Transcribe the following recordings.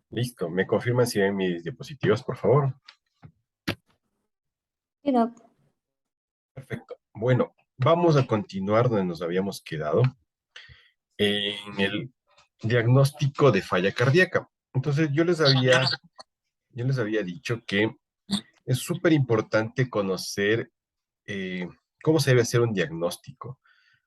Listo. ¿Me confirman si ven mis diapositivas, por favor? Sí, Doc. Perfecto. Bueno, vamos a continuar donde nos habíamos quedado en el diagnóstico de falla cardíaca. Entonces, yo les había dicho que es súper importante conocer eh, cómo se debe hacer un diagnóstico,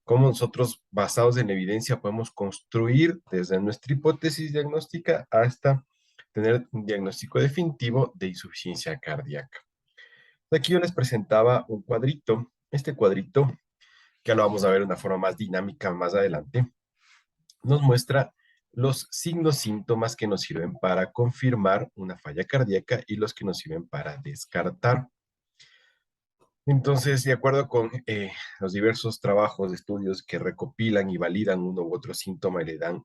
cómo nosotros, basados en la evidencia, podemos construir desde nuestra hipótesis diagnóstica hasta tener un diagnóstico definitivo de insuficiencia cardíaca. Aquí yo les presentaba un cuadrito. Este cuadrito, que lo vamos a ver de una forma más dinámica más adelante, nos muestra los signos, síntomas que nos sirven para confirmar una falla cardíaca y los que nos sirven para descartar. Entonces, de acuerdo con los diversos trabajos, estudios que recopilan y validan uno u otro síntoma y le dan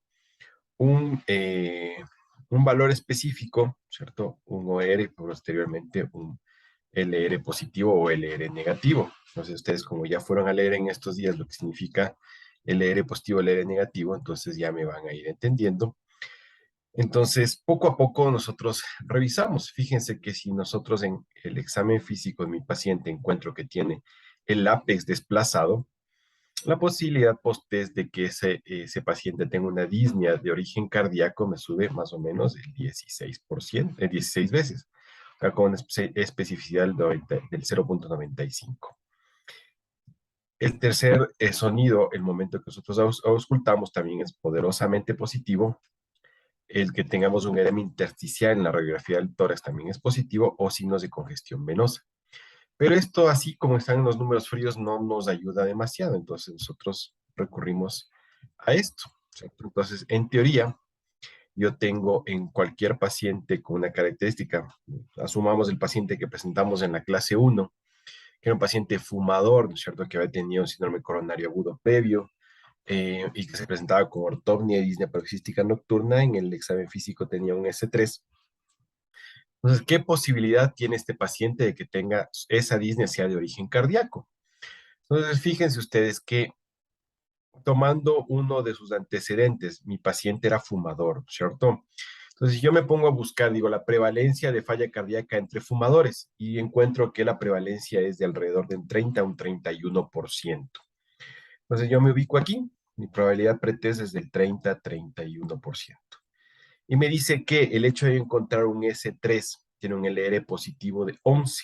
un, eh, un valor específico, ¿cierto? Un OR y posteriormente un LR positivo o LR negativo. Entonces, ustedes como ya fueron a leer en estos días lo que significa LR positivo, LR negativo, entonces ya me van a ir entendiendo. Entonces, poco a poco nosotros revisamos. Fíjense que si nosotros en el examen físico de mi paciente encuentro que tiene el ápex desplazado, la posibilidad post-test de que ese paciente tenga una disnea de origen cardíaco me sube más o menos el 16%, 16 veces, con una especificidad del 0,95. El tercer sonido, el momento que nosotros auscultamos, también es poderosamente positivo. El que tengamos un edema intersticial en la radiografía del tórax también es positivo, o signos de congestión venosa. Pero esto, así como están los números fríos, no nos ayuda demasiado. Entonces nosotros recurrimos a esto, ¿cierto? Entonces, en teoría, yo tengo en cualquier paciente con una característica, asumamos el paciente que presentamos en la clase 1, que era un paciente fumador, ¿no es cierto?, que había tenido un síndrome coronario agudo previo, y que se presentaba con ortopnia y disnea paroxística nocturna. En el examen físico tenía un S3. Entonces, ¿qué posibilidad tiene este paciente de que tenga esa disnea sea de origen cardíaco? Entonces, fíjense ustedes que tomando uno de sus antecedentes, mi paciente era fumador, ¿cierto? Entonces, yo me pongo a buscar, digo, la prevalencia de falla cardíaca entre fumadores y encuentro que la prevalencia es de alrededor de un 30 a un 31%. Entonces, yo me ubico aquí, mi probabilidad pretest es del 30 a 31%. Y me dice que el hecho de encontrar un S3 tiene un LR positivo de 11.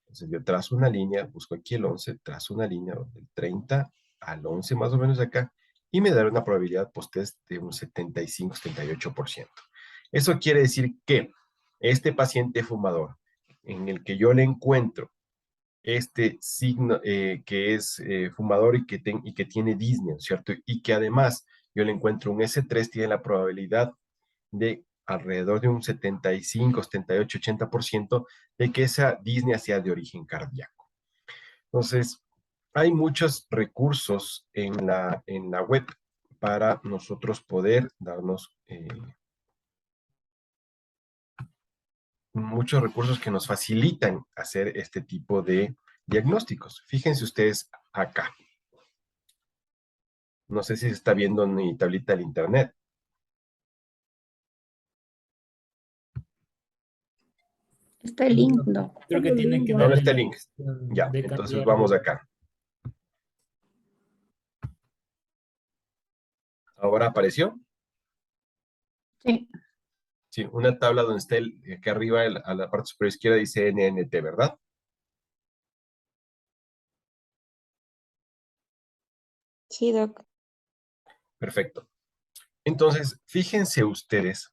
Entonces yo trazo una línea, busco aquí el 11, trazo una línea del 30 al 11 más o menos de acá, y me dará una probabilidad post-test de un 75-78%. Eso quiere decir que este paciente fumador, en el que yo le encuentro este signo que es fumador y que tiene disnea, ¿cierto? Y que además yo le encuentro un S3, tiene la probabilidad de alrededor de un 75, 78, 80% de que esa disnea sea de origen cardíaco. Entonces, hay muchos recursos en la web para nosotros poder darnos muchos recursos que nos facilitan hacer este tipo de diagnósticos. Fíjense ustedes acá. No sé si se está viendo en mi tablita del internet. Está el link, Doc. Creo que tiene que ¿Dónde darle está el la link? opción Ya, de entonces cambiar vamos de... acá. ¿Ahora apareció? Sí, Sí, una tabla donde está aquí arriba, a la parte superior izquierda, dice NNT, ¿verdad? sí, Doc. Perfecto. Entonces, fíjense ustedes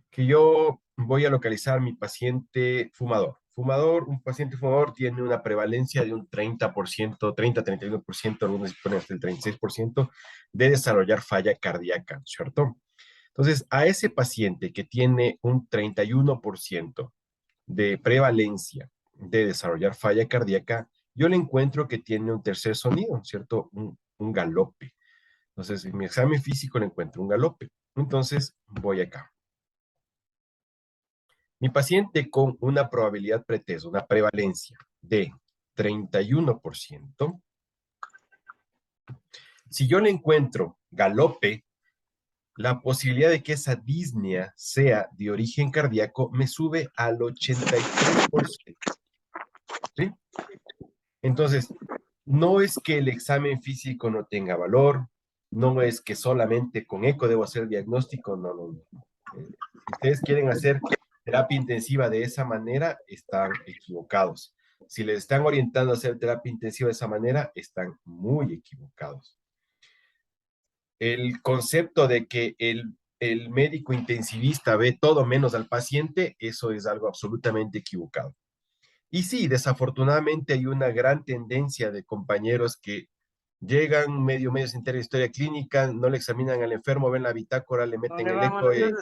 que yo voy a localizar mi paciente fumador. Un paciente fumador tiene una prevalencia de un 30%, 30-31%, algunos ponen hasta el 36% de desarrollar falla cardíaca, ¿cierto? Entonces, a ese paciente que tiene un 31% de prevalencia de desarrollar falla cardíaca, yo le encuentro que tiene un tercer sonido, ¿cierto? Un galope. Entonces, en mi examen físico le encuentro un galope. Entonces, voy acá. Mi paciente con una probabilidad pretest, una prevalencia de 31%, si yo le encuentro galope, la posibilidad de que esa disnea sea de origen cardíaco me sube al 83%. ¿Sí? Entonces, no es que el examen físico no tenga valor, no es que solamente con eco debo hacer diagnóstico, no, no, no. Si ustedes quieren hacer terapia intensiva de esa manera, están equivocados. Si les están orientando a hacer terapia intensiva de esa manera, están muy equivocados. El concepto de que el médico intensivista ve todo menos al paciente, eso es algo absolutamente equivocado. Y sí, desafortunadamente hay una gran tendencia de compañeros que llegan medio sin tener historia clínica, no le examinan al enfermo, ven la bitácora, le meten el eco y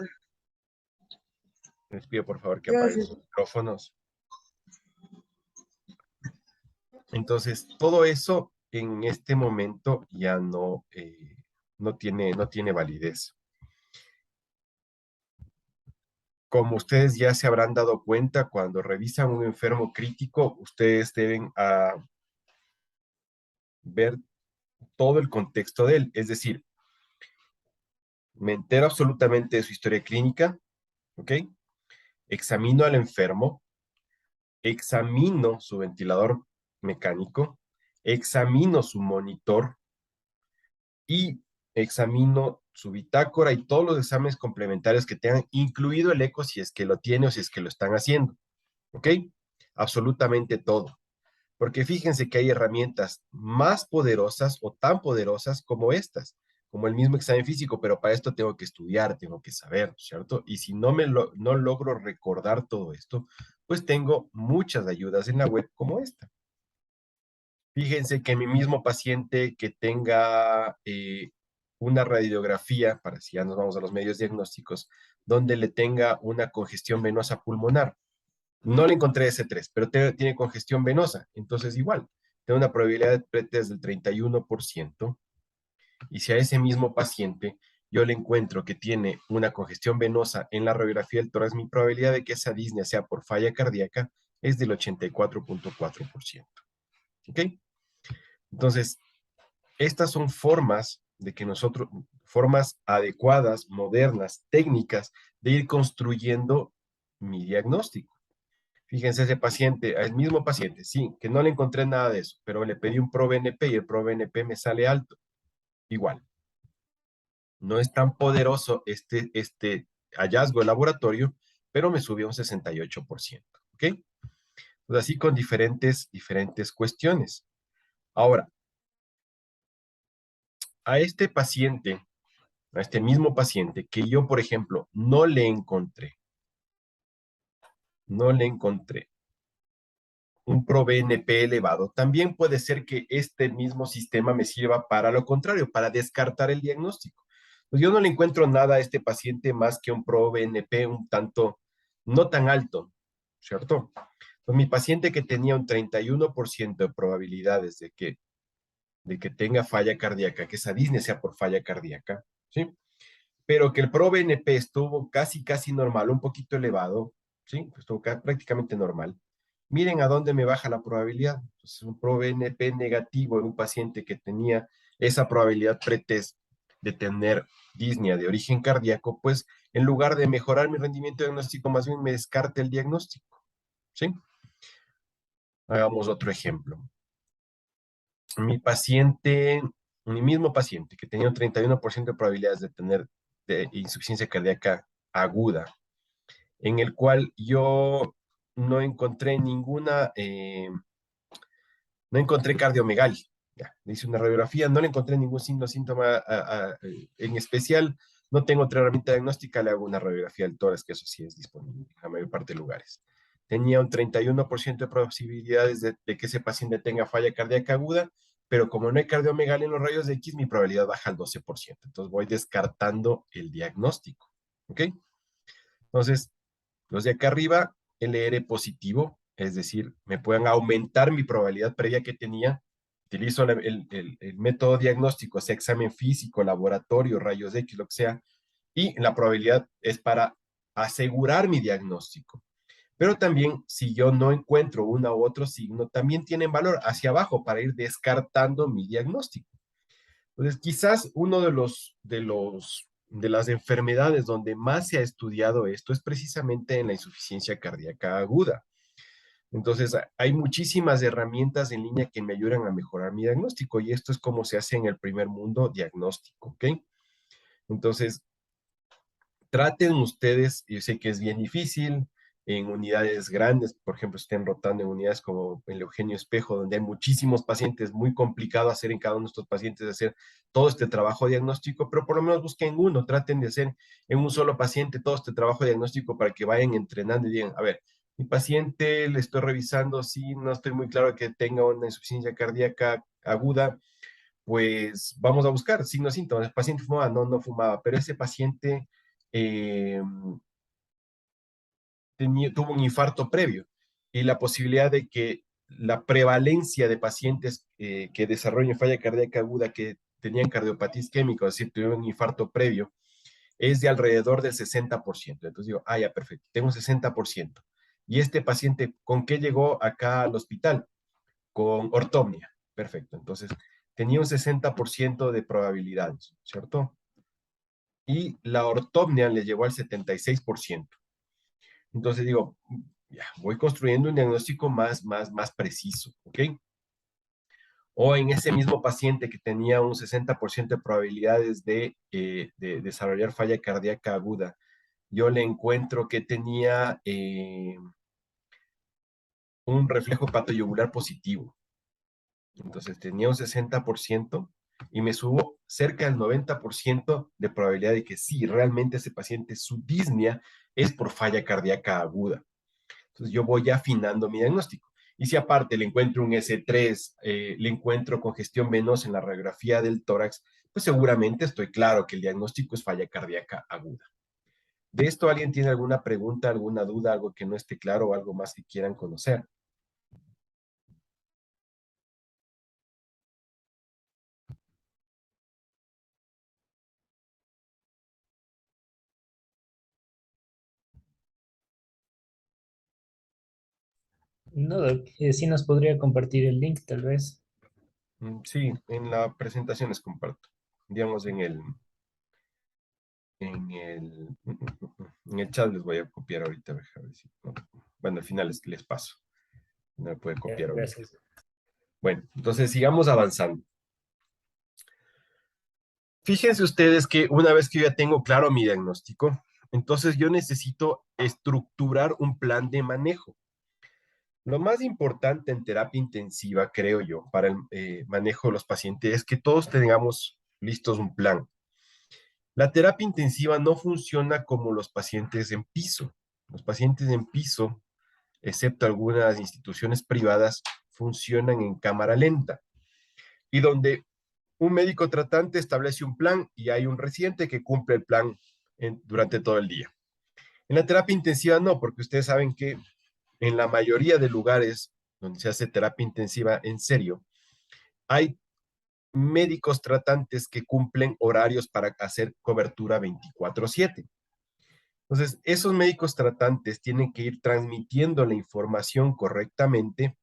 les pido por favor que apaguen sus micrófonos. Entonces, todo eso en este momento ya no tiene validez. Como ustedes ya se habrán dado cuenta, cuando revisan un enfermo crítico, ustedes deben ver todo el contexto de él. Es decir, me entero absolutamente de su historia clínica, ¿ok? Examino al enfermo, examino su ventilador mecánico, examino su monitor y examino su bitácora y todos los exámenes complementarios que tengan, incluido el eco si es que lo tiene o si es que lo están haciendo, ¿ok? Absolutamente todo. Porque fíjense que hay herramientas más poderosas o tan poderosas como estas, como el mismo examen físico, pero para esto tengo que estudiar, tengo que saber, ¿cierto? Y si no logro recordar todo esto, pues tengo muchas ayudas en la web como esta. Fíjense que mi mismo paciente que tenga una radiografía, para si ya nos vamos a los medios diagnósticos, donde le tenga una congestión venosa pulmonar, no le encontré S3, pero tiene congestión venosa. Entonces, igual, tiene una probabilidad de pretest del 31%. Y si a ese mismo paciente yo le encuentro que tiene una congestión venosa en la radiografía del tórax, mi probabilidad de que esa disnea sea por falla cardíaca es del 84.4%. ¿Ok? Entonces, estas son formas de que nosotros, formas adecuadas, modernas, técnicas, de ir construyendo mi diagnóstico. Fíjense ese paciente, el mismo paciente, sí, que no le encontré nada de eso, pero le pedí un ProBNP y el ProBNP me sale alto. Igual, no es tan poderoso este hallazgo de laboratorio, pero me subió un 68%, ¿ok? Pues así con diferentes cuestiones. Ahora, a este paciente, a este mismo paciente, que yo, por ejemplo, no le encontré un ProBNP elevado, también puede ser que este mismo sistema me sirva para lo contrario, para descartar el diagnóstico. Pues yo no le encuentro nada a este paciente más que un ProBNP un tanto no tan alto, ¿cierto? Pues mi paciente que tenía un 31% de probabilidades de que tenga falla cardíaca, que esa disnea sea por falla cardíaca, ¿sí? Pero que el ProBNP estuvo casi normal, un poquito elevado, ¿sí? Estuvo prácticamente normal. Miren a dónde me baja la probabilidad. Entonces, un ProBNP negativo en un paciente que tenía esa probabilidad pretest de tener disnea de origen cardíaco, pues en lugar de mejorar mi rendimiento diagnóstico, más bien me descarte el diagnóstico, ¿sí? Hagamos otro ejemplo. Mi mismo paciente que tenía un 31% de probabilidades de tener insuficiencia cardíaca aguda, en el cual yo no encontré no encontré cardiomegalia. Ya, le hice una radiografía, no le encontré ningún signo, síntoma en especial, no tengo otra herramienta diagnóstica, le hago una radiografía del tórax, que eso sí es disponible en la mayor parte de lugares. Tenía un 31% de posibilidades de que ese paciente tenga falla cardíaca aguda, pero como no hay cardiomegalia en los rayos de X, mi probabilidad baja al 12%. Entonces voy descartando el diagnóstico. ¿Ok? Entonces, los de acá arriba, LR positivo, es decir, me pueden aumentar mi probabilidad previa que tenía. Utilizo el método diagnóstico, sea examen físico, laboratorio, rayos X, lo que sea, y la probabilidad es para asegurar mi diagnóstico. Pero también, si yo no encuentro uno u otro signo, también tienen valor hacia abajo para ir descartando mi diagnóstico. Entonces, quizás uno de los de las enfermedades donde más se ha estudiado esto es precisamente en la insuficiencia cardíaca aguda. Entonces, hay muchísimas herramientas en línea que me ayudan a mejorar mi diagnóstico y esto es como se hace en el primer mundo diagnóstico, ¿ok? Entonces, traten ustedes, yo sé que es bien difícil, en unidades grandes, por ejemplo, estén rotando en unidades como el Eugenio Espejo, donde hay muchísimos pacientes, muy complicado hacer en cada uno de estos pacientes, hacer todo este trabajo diagnóstico, pero por lo menos busquen uno, traten de hacer en un solo paciente todo este trabajo diagnóstico para que vayan entrenando y digan, a ver, mi paciente le estoy revisando, sí, no estoy muy claro que tenga una insuficiencia cardíaca aguda, pues vamos a buscar signos, síntomas. El paciente fumaba, no, no fumaba, pero ese paciente eh, tuvo un infarto previo y la posibilidad de que la prevalencia de pacientes que desarrollen falla cardíaca aguda que tenían cardiopatía isquémica, es decir, tuvieron un infarto previo, es de alrededor del 60%. Entonces digo, ah, ya, perfecto, tengo un 60%. ¿Y este paciente con qué llegó acá al hospital? Con ortomia. Perfecto. Entonces, tenía un 60% de probabilidades, ¿cierto? Y la ortomia le llevó al 76%. Entonces digo, ya, voy construyendo un diagnóstico más preciso, ¿ok? O en ese mismo paciente que tenía un 60% de probabilidades de desarrollar falla cardíaca aguda, yo le encuentro que tenía un reflejo hepatoyugular positivo. Entonces tenía un 60% y me subo cerca del 90% de probabilidad de que sí, realmente ese paciente, su disnea es por falla cardíaca aguda. Entonces yo voy afinando mi diagnóstico. Y si aparte le encuentro un S3, le encuentro congestión venosa en la radiografía del tórax, pues seguramente estoy claro que el diagnóstico es falla cardíaca aguda. ¿De esto alguien tiene alguna pregunta, alguna duda, algo que no esté claro o algo más que quieran conocer? No, Doc, sí nos podría compartir el link, tal vez. Sí, en la presentación les comparto. Digamos, en el chat les voy a copiar ahorita. A ver si, no. Bueno, al final les paso. No me puede Ya, copiar ahorita. gracias. Bueno, entonces sigamos avanzando. Fíjense ustedes que una vez que yo ya tengo claro mi diagnóstico, entonces yo necesito estructurar un plan de manejo. Lo más importante en terapia intensiva, creo yo, para el manejo de los pacientes es que todos tengamos listos un plan. La terapia intensiva no funciona como los pacientes en piso. Los pacientes en piso, excepto algunas instituciones privadas, funcionan en cámara lenta y donde un médico tratante establece un plan y hay un residente que cumple el plan durante todo el día. En la terapia intensiva no, porque ustedes saben que en la mayoría de lugares donde se hace terapia intensiva en serio, hay médicos tratantes que cumplen horarios para hacer cobertura 24/7. Entonces, esos médicos tratantes tienen que ir transmitiendo la información correctamente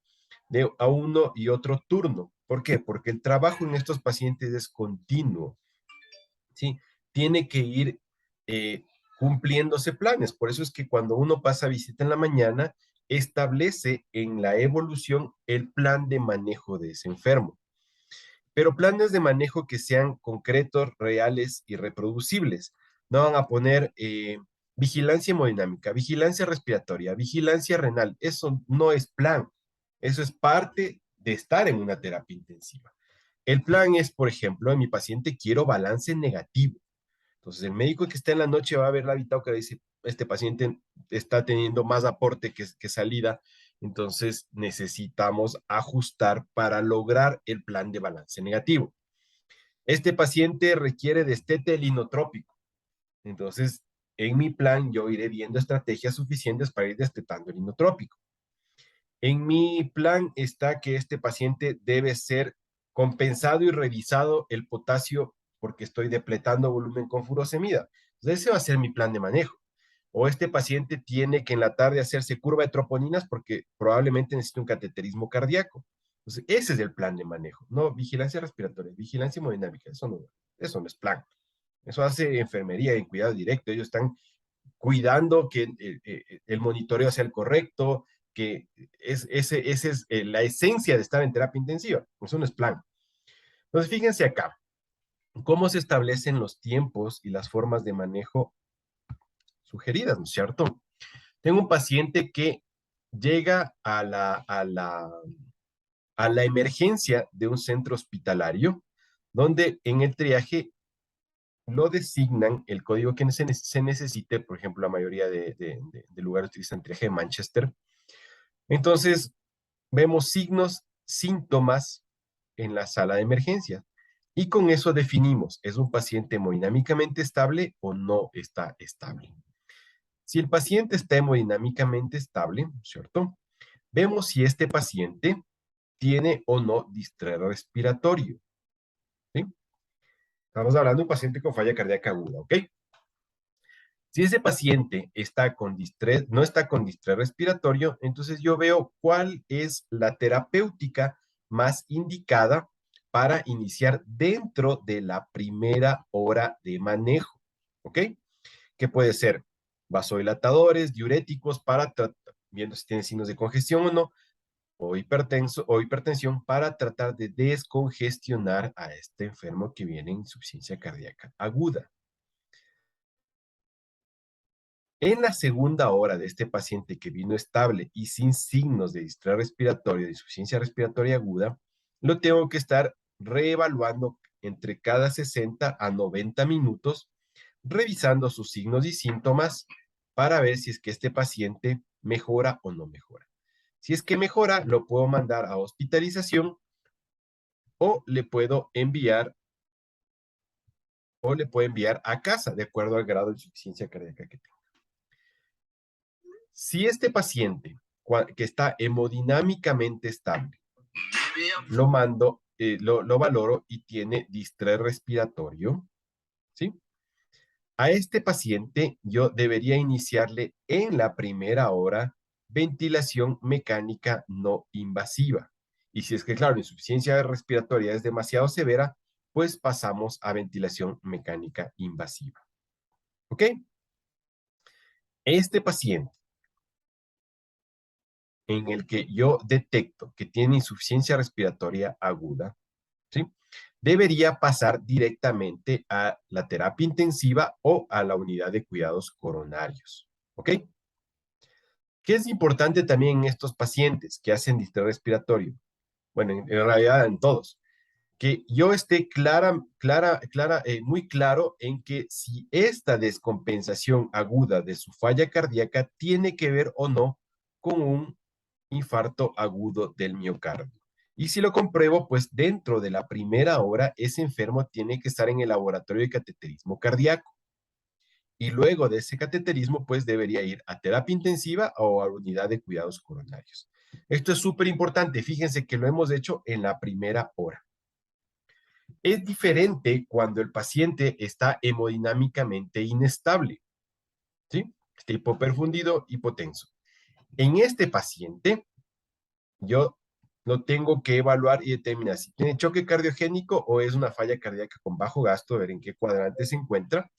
a uno y otro turno. ¿Por qué? Porque el trabajo en estos pacientes es continuo, ¿sí? Tiene que ir eh, cumpliéndose planes. Por eso es que cuando uno pasa visita en la mañana, establece en la evolución el plan de manejo de ese enfermo. Pero planes de manejo que sean concretos, reales y reproducibles. No van a poner vigilancia hemodinámica, vigilancia respiratoria, vigilancia renal. Eso no es plan. Eso es parte de estar en una terapia intensiva. El plan es, por ejemplo, en mi paciente quiero balance negativo. Entonces, el médico que está en la noche va a ver la bitácora y dice, este paciente está teniendo más aporte que salida, entonces necesitamos ajustar para lograr el plan de balance negativo. Este paciente requiere destete linotrópico, entonces en mi plan yo iré viendo estrategias suficientes para ir destetando el linotrópico. En mi plan está que este paciente debe ser compensado y revisado el potasio porque estoy depletando volumen con furosemida. Entonces, ese va a ser mi plan de manejo. O este paciente tiene que en la tarde hacerse curva de troponinas porque probablemente necesite un cateterismo cardíaco. Entonces, ese es el plan de manejo. No vigilancia respiratoria, vigilancia hemodinámica. Eso no es plan. Eso hace enfermería en cuidado directo. Ellos están cuidando que el monitoreo sea el correcto, que ese es la esencia de estar en terapia intensiva. Eso no es plan. Entonces, fíjense acá, cómo se establecen los tiempos y las formas de manejo sugeridas, ¿no es cierto? Tengo un paciente que llega a la emergencia de un centro hospitalario, donde en el triaje lo designan el código que se necesite, por ejemplo, la mayoría de lugares utilizan triaje de Manchester. Entonces, vemos signos, síntomas en la sala de emergencia. Y con eso definimos, ¿es un paciente hemodinámicamente estable o no está estable? Si el paciente está hemodinámicamente estable, ¿cierto? Vemos si este paciente tiene o no distrés respiratorio, ¿sí? Estamos hablando de un paciente con falla cardíaca aguda, ¿ok? Si ese paciente está con distrés, no está con distrés respiratorio, entonces yo veo cuál es la terapéutica más indicada para iniciar dentro de la primera hora de manejo, ¿ok? Que puede ser vasodilatadores, diuréticos para viendo si tiene signos de congestión o no, o hipertensión para tratar de descongestionar a este enfermo que viene en insuficiencia cardíaca aguda. En la segunda hora de este paciente que vino estable y sin signos de distrés respiratorio, de insuficiencia respiratoria aguda, lo tengo que estar reevaluando entre cada 60 a 90 minutos, revisando sus signos y síntomas para ver si es que este paciente mejora o no mejora. Si es que mejora, lo puedo mandar a hospitalización o le puedo enviar a casa de acuerdo al grado de insuficiencia cardíaca que tenga. Si este paciente que está hemodinámicamente estable, lo mando, lo valoro y tiene distrés respiratorio, ¿sí? A este paciente yo debería iniciarle en la primera hora ventilación mecánica no invasiva. Y si es que, claro, la insuficiencia respiratoria es demasiado severa, pues pasamos a ventilación mecánica invasiva. ¿Ok? Este paciente en el que yo detecto que tiene insuficiencia respiratoria aguda, ¿sí? Debería pasar directamente a la terapia intensiva o a la unidad de cuidados coronarios. ¿Ok? ¿Qué es importante también en estos pacientes que hacen distrés respiratorio? Bueno, en realidad en todos. Que yo esté muy claro en que si esta descompensación aguda de su falla cardíaca tiene que ver o no con un infarto agudo del miocardio. Y si lo compruebo, pues dentro de la primera hora, ese enfermo tiene que estar en el laboratorio de cateterismo cardíaco. Y luego de ese cateterismo, pues debería ir a terapia intensiva o a unidad de cuidados coronarios. Esto es súper importante. Fíjense que lo hemos hecho en la primera hora. Es diferente cuando el paciente está hemodinámicamente inestable, ¿sí? Está hipoperfundido, hipotenso. En este paciente, yo lo tengo que evaluar y determinar si tiene choque cardiogénico o es una falla cardíaca con bajo gasto, ver en qué cuadrante se encuentra.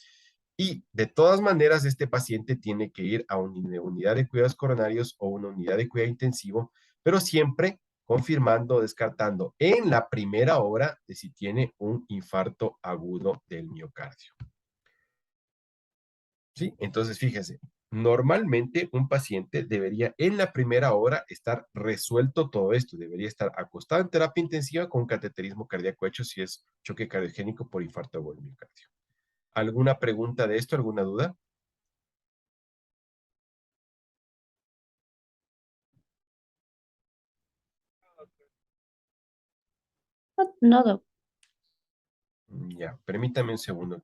Y de todas maneras, este paciente tiene que ir a una unidad de cuidados coronarios o una unidad de cuidado intensivo, pero siempre confirmando, descartando en la primera hora de si tiene un infarto agudo del miocardio. ¿Sí? Entonces, fíjese, normalmente un paciente debería en la primera hora estar resuelto todo esto, debería estar acostado en terapia intensiva con cateterismo cardíaco hecho si es choque cardiogénico por infarto agudo del miocardio. ¿Alguna pregunta de esto? ¿Alguna duda? No, doc. Ya, permítame un segundo.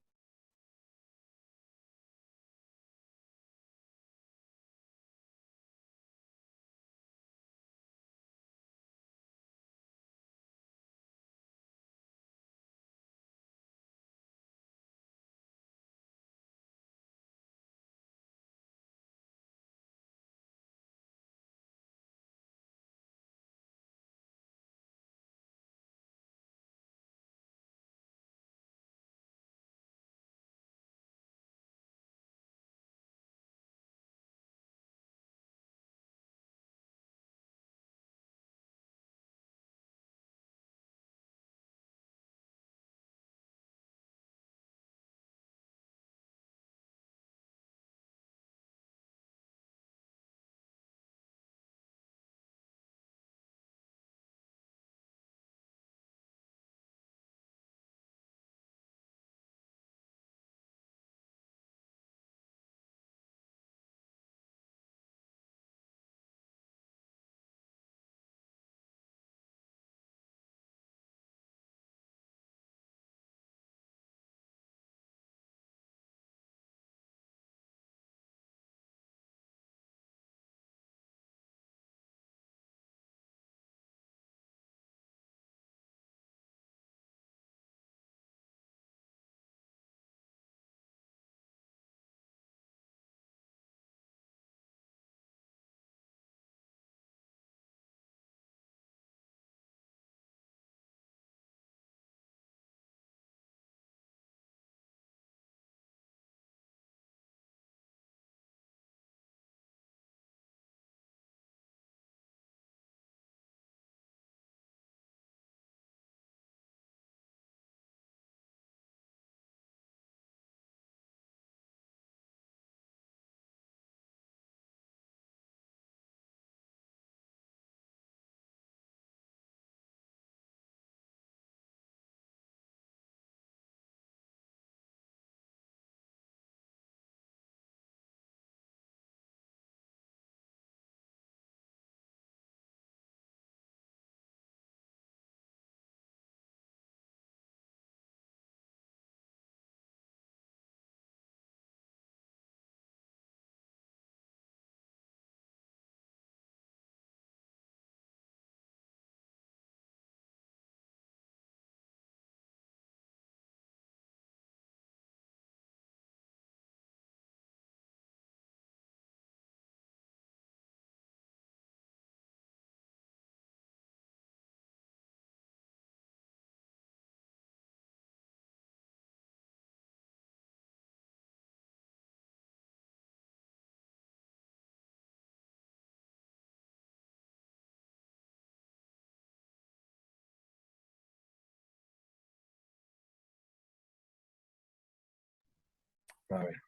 A ver,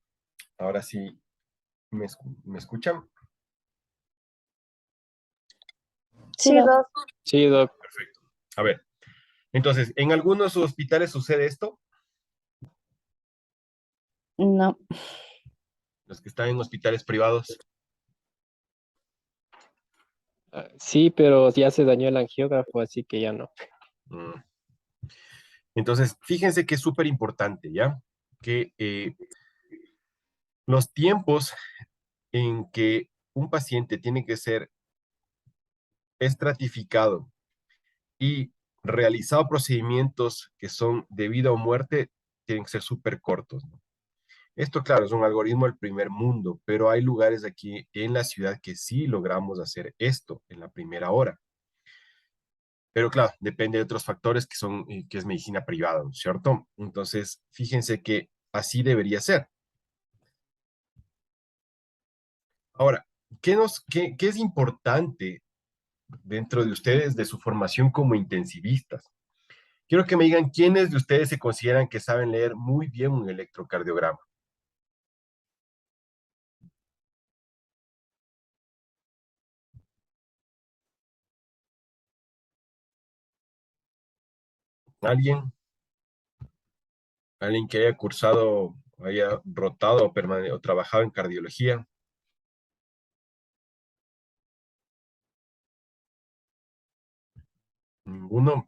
ahora sí, ¿me escuchan? Sí, Doc. Sí, Doc. Perfecto. A ver, entonces, ¿en algunos hospitales sucede esto? No. Los que están en hospitales privados. Sí, pero ya se dañó el angiógrafo, así que ya no. Mm. Entonces, fíjense que es súper importante, ¿ya? Que los tiempos en que un paciente tiene que ser estratificado y realizado procedimientos que son de vida o muerte, tienen que ser súper cortos, ¿no? Esto, claro, es un algoritmo del primer mundo, pero hay lugares aquí en la ciudad que sí logramos hacer esto en la primera hora. Pero claro, depende de otros factores que son, que es medicina privada, ¿no es cierto? Entonces, fíjense que así debería ser. Ahora, ¿qué es importante dentro de ustedes de su formación como intensivistas? Quiero que me digan quiénes de ustedes se consideran que saben leer muy bien un electrocardiograma. ¿Alguien? ¿Alguien que haya cursado, haya rotado o trabajado en cardiología? Ninguno.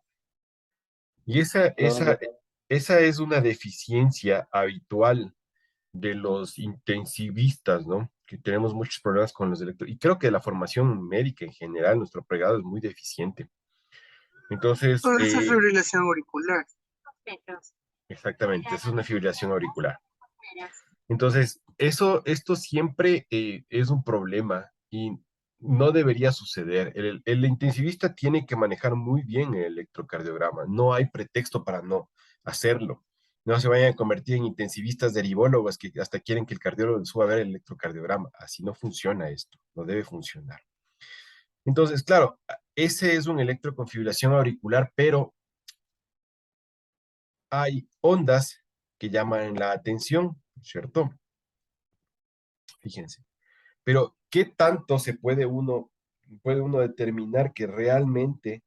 Y No, Doc. esa es una deficiencia habitual de los intensivistas, ¿no? Que tenemos muchos problemas con los electro. Y creo que la formación médica en general, nuestro pregrado es muy deficiente. Entonces, Todo eso es fibrilación auricular. exactamente, esa es una fibrilación auricular. Entonces, esto siempre es un problema y no debería suceder. El intensivista tiene que manejar muy bien el electrocardiograma. No hay pretexto para no hacerlo. No se vayan a convertir en intensivistas derivólogos que hasta quieren que el cardiólogo suba a ver el electrocardiograma. Así no funciona esto, no debe funcionar. Entonces, claro, ese es un electroconfiguración auricular, pero hay ondas que llaman la atención, ¿cierto? Fíjense. Pero, ¿qué tanto puede uno determinar que realmente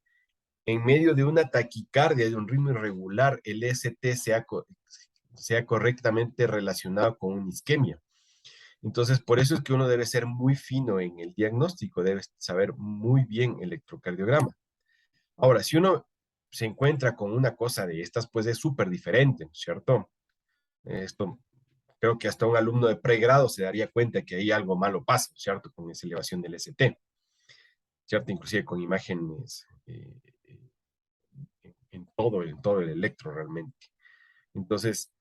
en medio de una taquicardia, de un ritmo irregular, el ST sea correctamente relacionado con una isquemia? Entonces, por eso es que uno debe ser muy fino en el diagnóstico, debe saber muy bien el electrocardiograma. Ahora, si uno se encuentra con una cosa de estas, pues es súper diferente, ¿no es cierto? Esto creo que hasta un alumno de pregrado se daría cuenta que ahí algo malo pasa, ¿cierto? Con esa elevación del ST, ¿cierto? Inclusive con imágenes en todo el electro realmente. Entonces,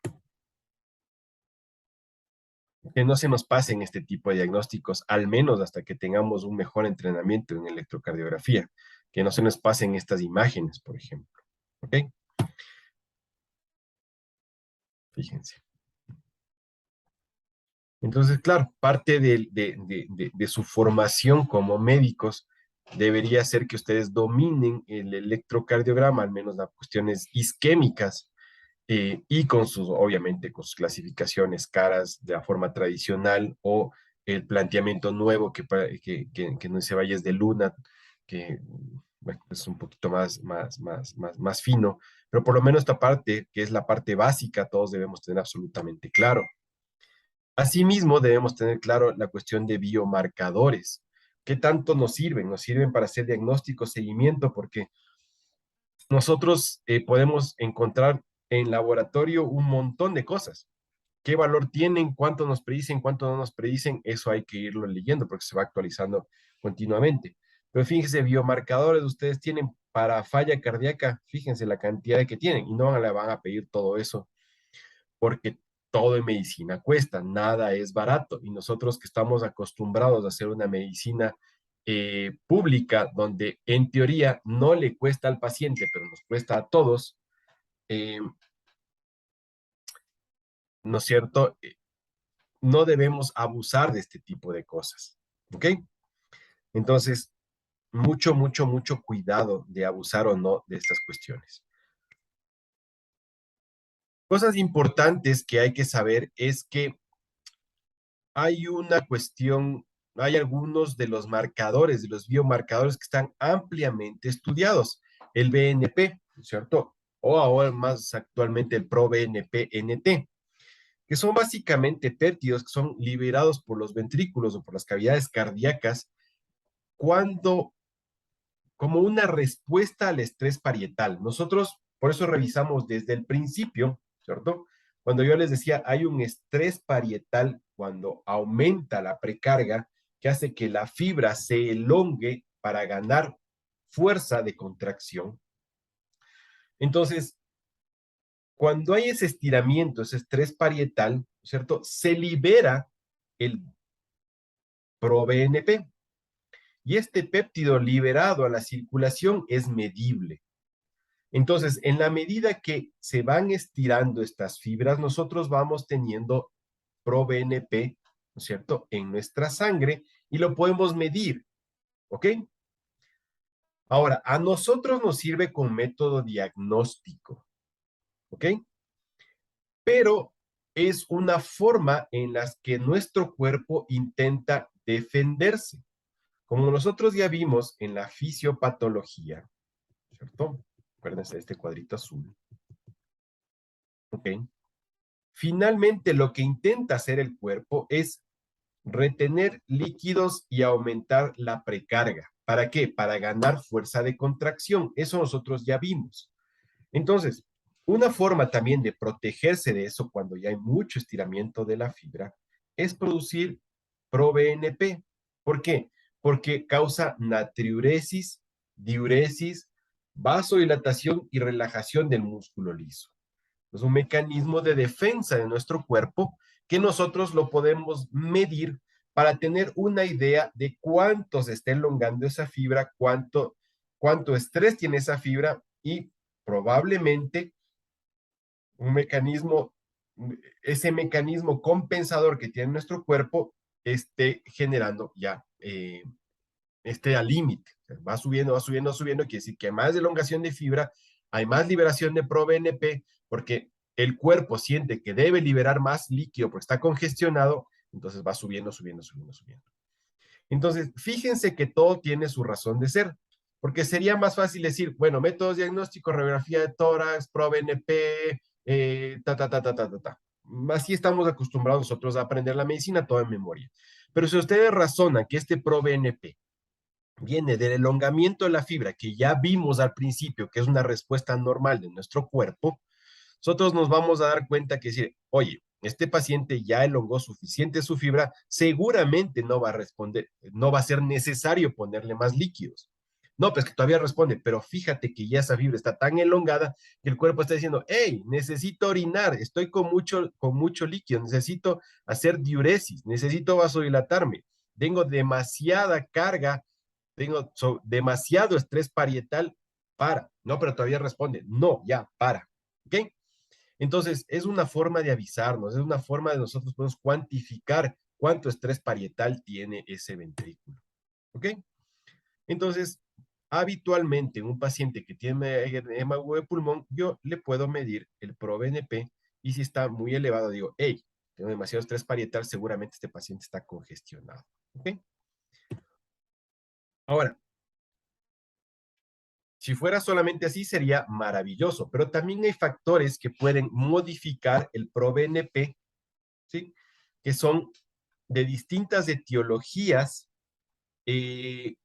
que no se nos pasen este tipo de diagnósticos, al menos hasta que tengamos un mejor entrenamiento en electrocardiografía, que no se nos pasen estas imágenes, por ejemplo. ¿Ok? Fíjense. Entonces, claro, parte de su formación como médicos debería ser que ustedes dominen el electrocardiograma, al menos las cuestiones isquémicas, y con sus, obviamente, con sus clasificaciones caras de la forma tradicional o el planteamiento nuevo que no se vaya es de Luna, que bueno, es un poquito más fino, pero por lo menos esta parte, que es la parte básica, todos debemos tener absolutamente claro. Asimismo, debemos tener claro la cuestión de biomarcadores. ¿Qué tanto nos sirven? Nos sirven para hacer diagnóstico, seguimiento, porque nosotros podemos encontrar en laboratorio un montón de cosas. ¿Qué valor tienen? ¿Cuánto nos predicen? ¿Cuánto no nos predicen? Eso hay que irlo leyendo porque se va actualizando continuamente. Pero fíjense, biomarcadores ustedes tienen para falla cardíaca, fíjense la cantidad que tienen y no le van a pedir todo eso porque todo en medicina cuesta, nada es barato. Y nosotros que estamos acostumbrados a hacer una medicina pública, donde en teoría no le cuesta al paciente, pero nos cuesta a todos, eh, ¿no es cierto? No debemos abusar de este tipo de cosas, ¿ok? Entonces, mucho cuidado de abusar o no de estas cuestiones. Cosas importantes que hay que saber es que hay una cuestión, hay algunos de los marcadores, de los biomarcadores que están ampliamente estudiados. El BNP, ¿cierto? O ahora más actualmente el ProBNP-NT, que son básicamente péptidos que son liberados por los ventrículos o por las cavidades cardíacas cuando, como una respuesta al estrés parietal. Nosotros, por eso revisamos desde el principio, ¿cierto? Cuando yo les decía, hay un estrés parietal cuando aumenta la precarga, que hace que la fibra se elongue para ganar fuerza de contracción. Entonces, cuando hay ese estiramiento, ese estrés parietal, ¿cierto? Se libera el ProBNP. Y este péptido liberado a la circulación es medible. Entonces, en la medida que se van estirando estas fibras, nosotros vamos teniendo ProBNP, ¿no es cierto?, en nuestra sangre y lo podemos medir, ¿ok? Ahora, a nosotros nos sirve con método diagnóstico, ¿ok? Pero es una forma en la que nuestro cuerpo intenta defenderse. Como nosotros ya vimos en la fisiopatología, ¿cierto? Acuérdense de este cuadrito azul. ¿Ok? Finalmente, lo que intenta hacer el cuerpo es retener líquidos y aumentar la precarga. ¿Para qué? Para ganar fuerza de contracción. Eso nosotros ya vimos. Entonces, una forma también de protegerse de eso cuando ya hay mucho estiramiento de la fibra es producir ProBNP. ¿Por qué? Porque causa natriuresis, diuresis, vasodilatación y relajación del músculo liso. Es un mecanismo de defensa de nuestro cuerpo que nosotros lo podemos medir para tener una idea de cuánto se está elongando esa fibra, cuánto estrés tiene esa fibra y probablemente un mecanismo, ese mecanismo compensador que tiene nuestro cuerpo esté generando ya esté al límite. Va subiendo, va subiendo, va subiendo. Quiere decir que hay más elongación de fibra, hay más liberación de ProBNP, porque el cuerpo siente que debe liberar más líquido porque está congestionado, entonces va subiendo, subiendo, subiendo, subiendo. Entonces, fíjense que todo tiene su razón de ser, porque sería más fácil decir, bueno, métodos diagnósticos, radiografía de tórax, ProBNP, ta, ta, ta, ta, ta, ta, ta. Así estamos acostumbrados nosotros a aprender la medicina toda en memoria. Pero si ustedes razonan que este ProBNP viene del elongamiento de la fibra, que ya vimos al principio, que es una respuesta normal de nuestro cuerpo, nosotros nos vamos a dar cuenta que decir, oye, este paciente ya elongó suficiente su fibra, seguramente no va a responder, no va a ser necesario ponerle más líquidos. No, pues que todavía responde, pero fíjate que ya esa fibra está tan elongada que el cuerpo está diciendo, hey, necesito orinar, estoy con mucho líquido, necesito hacer diuresis, necesito vasodilatarme, tengo demasiada carga, tengo demasiado estrés parietal, para. No, pero todavía responde, no, ya, para. ¿Ok? Entonces, es una forma de avisarnos, es una forma de nosotros podemos cuantificar cuánto estrés parietal tiene ese ventrículo. ¿Ok? Entonces, habitualmente en un paciente que tiene edema agudo de pulmón, yo le puedo medir el ProBNP y si está muy elevado, digo, hey, tengo demasiado estrés parietal, seguramente este paciente está congestionado. ¿Ok? Ahora, si fuera solamente así, sería maravilloso, pero también hay factores que pueden modificar el ProBNP, ¿sí? Que son de distintas etiologías que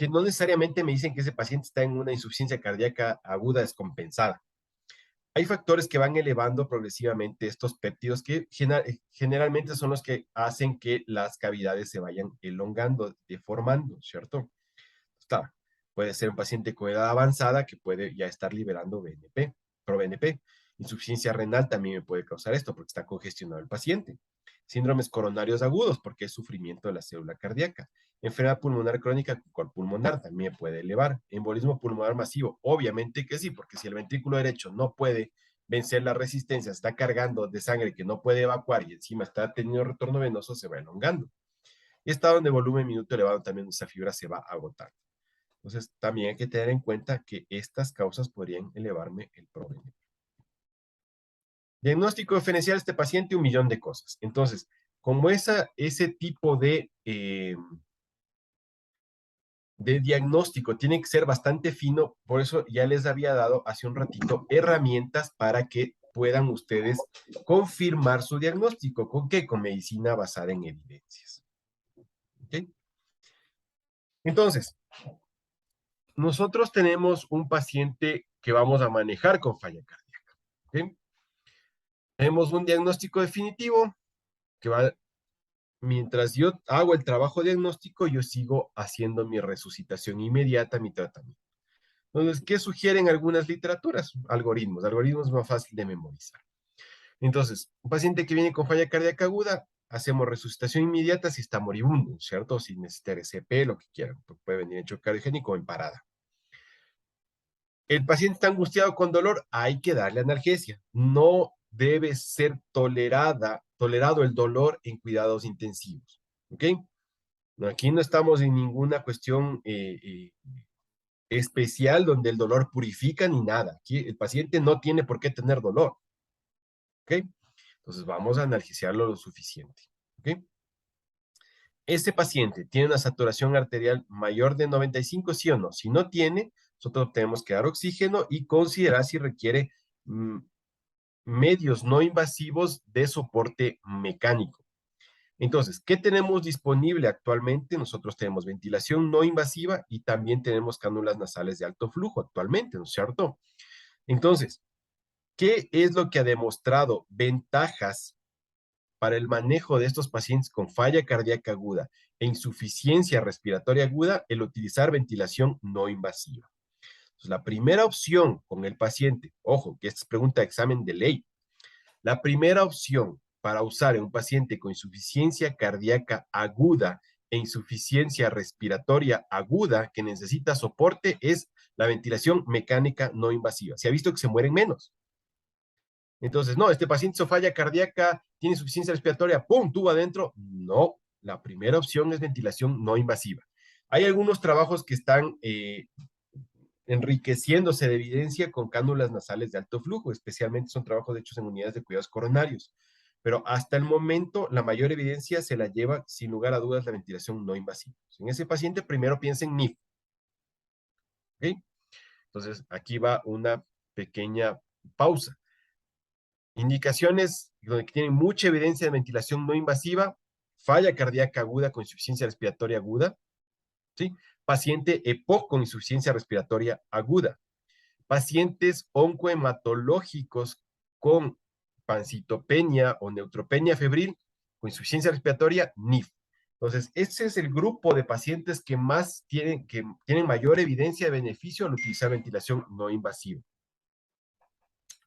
no necesariamente me dicen que ese paciente está en una insuficiencia cardíaca aguda descompensada. Hay factores que van elevando progresivamente estos péptidos que generalmente son los que hacen que las cavidades se vayan elongando, deformando, ¿cierto? Está. Puede ser un paciente con edad avanzada que puede ya estar liberando BNP, ProBNP. Insuficiencia renal también me puede causar esto porque está congestionado el paciente. Síndromes coronarios agudos porque es sufrimiento de la célula cardíaca. Enfermedad pulmonar crónica con pulmonar también puede elevar. Embolismo pulmonar masivo, obviamente que sí, porque si el ventrículo derecho no puede vencer la resistencia, está cargando de sangre que no puede evacuar y encima está teniendo retorno venoso, se va elongando. Y estado de volumen minuto elevado también esa fibra se va agotando. Entonces, también hay que tener en cuenta que estas causas podrían elevarme el ProBNP. Diagnóstico diferencial de este paciente, 1.000.000 de cosas. Entonces, como ese tipo de diagnóstico tiene que ser bastante fino, por eso ya les había dado hace un ratito herramientas para que puedan ustedes confirmar su diagnóstico. ¿Con qué? Con medicina basada en evidencias. ¿Ok? Entonces, nosotros tenemos un paciente que vamos a manejar con falla cardíaca. ¿Ok? Tenemos un diagnóstico definitivo que va, mientras yo hago el trabajo diagnóstico, yo sigo haciendo mi resucitación inmediata, mi tratamiento. Entonces, ¿qué sugieren algunas literaturas? Algoritmos más fácil de memorizar. Entonces, un paciente que viene con falla cardíaca aguda, hacemos resucitación inmediata si está moribundo, ¿cierto? Si necesita RCP, lo que quieran, puede venir en choque cardiogénico o en parada. El paciente está angustiado con dolor, hay que darle analgesia. No debe ser tolerado el dolor en cuidados intensivos, ¿ok? Aquí no estamos en ninguna cuestión especial donde el dolor purifica ni nada. Aquí el paciente no tiene por qué tener dolor, ¿ok? Entonces vamos a analgesiarlo lo suficiente, ¿ok? Este paciente tiene una saturación arterial mayor de 95, ¿sí o no? Si no tiene, nosotros tenemos que dar oxígeno y considerar si requiere medios no invasivos de soporte mecánico. Entonces, ¿qué tenemos disponible actualmente? Nosotros tenemos ventilación no invasiva y también tenemos cánulas nasales de alto flujo actualmente, ¿no es cierto? Entonces, ¿qué es lo que ha demostrado ventajas para el manejo de estos pacientes con falla cardíaca aguda e insuficiencia respiratoria aguda? El utilizar ventilación no invasiva. Entonces, la primera opción con el paciente, ojo, que esta es pregunta de examen de ley, la primera opción para usar en un paciente con insuficiencia cardíaca aguda e insuficiencia respiratoria aguda que necesita soporte es la ventilación mecánica no invasiva. Se ha visto que se mueren menos. Entonces, no, este paciente hizo falla cardíaca, tiene insuficiencia respiratoria, ¡pum!, tubo adentro. No, la primera opción es ventilación no invasiva. Hay algunos trabajos que están enriqueciéndose de evidencia con cánulas nasales de alto flujo, especialmente son trabajos hechos en unidades de cuidados coronarios. Pero hasta el momento, la mayor evidencia se la lleva, sin lugar a dudas, la ventilación no invasiva. En ese paciente, primero piensen en NIF. ¿Ok? Entonces, aquí va una pequeña pausa. Indicaciones donde tienen mucha evidencia de ventilación no invasiva, falla cardíaca aguda con insuficiencia respiratoria aguda, ¿sí? Paciente EPOC con insuficiencia respiratoria aguda, pacientes oncohematológicos con pancitopenia o neutropenia febril con insuficiencia respiratoria, NIF. Entonces, ese es el grupo de pacientes que tienen mayor evidencia de beneficio al utilizar ventilación no invasiva.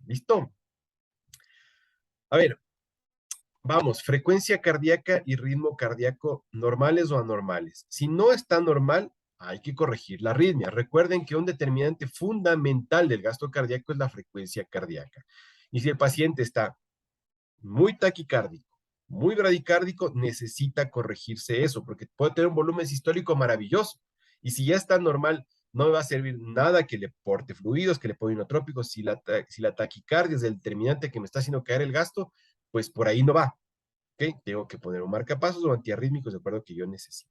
¿Listo? A ver, vamos, frecuencia cardíaca y ritmo cardíaco normales o anormales. Si no está normal, hay que corregir la arritmia. Recuerden que un determinante fundamental del gasto cardíaco es la frecuencia cardíaca. Y si el paciente está muy taquicárdico, muy bradicárdico, necesita corregirse eso, porque puede tener un volumen sistólico maravilloso. Y si ya está normal, no me va a servir nada que le porte fluidos, que le ponga inotrópicos. Si la taquicardia es el determinante que me está haciendo caer el gasto, pues por ahí no va. ¿Ok? Tengo que poner un marcapasos o antiarrítmicos de acuerdo que yo necesite.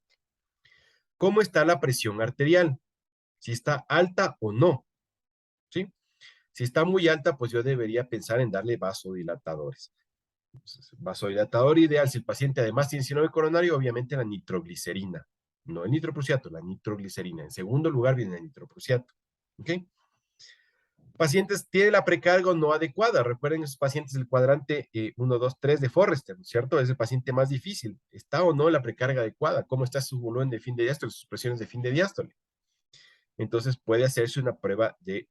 ¿Cómo está la presión arterial? Si está alta o no. ¿Sí? Si está muy alta, pues yo debería pensar en darle vasodilatadores. Entonces, vasodilatador ideal, si el paciente además tiene síndrome coronario, obviamente la nitroglicerina. No el nitroprusiato, la nitroglicerina. En segundo lugar viene el nitroprusiato. ¿Ok? Pacientes tienen la precarga no adecuada. Recuerden esos pacientes del cuadrante 1, 2, 3 de Forrester, ¿cierto? Es el paciente más difícil. ¿Está o no la precarga adecuada? ¿Cómo está su volumen de fin de diástole, sus presiones de fin de diástole? Entonces puede hacerse una prueba de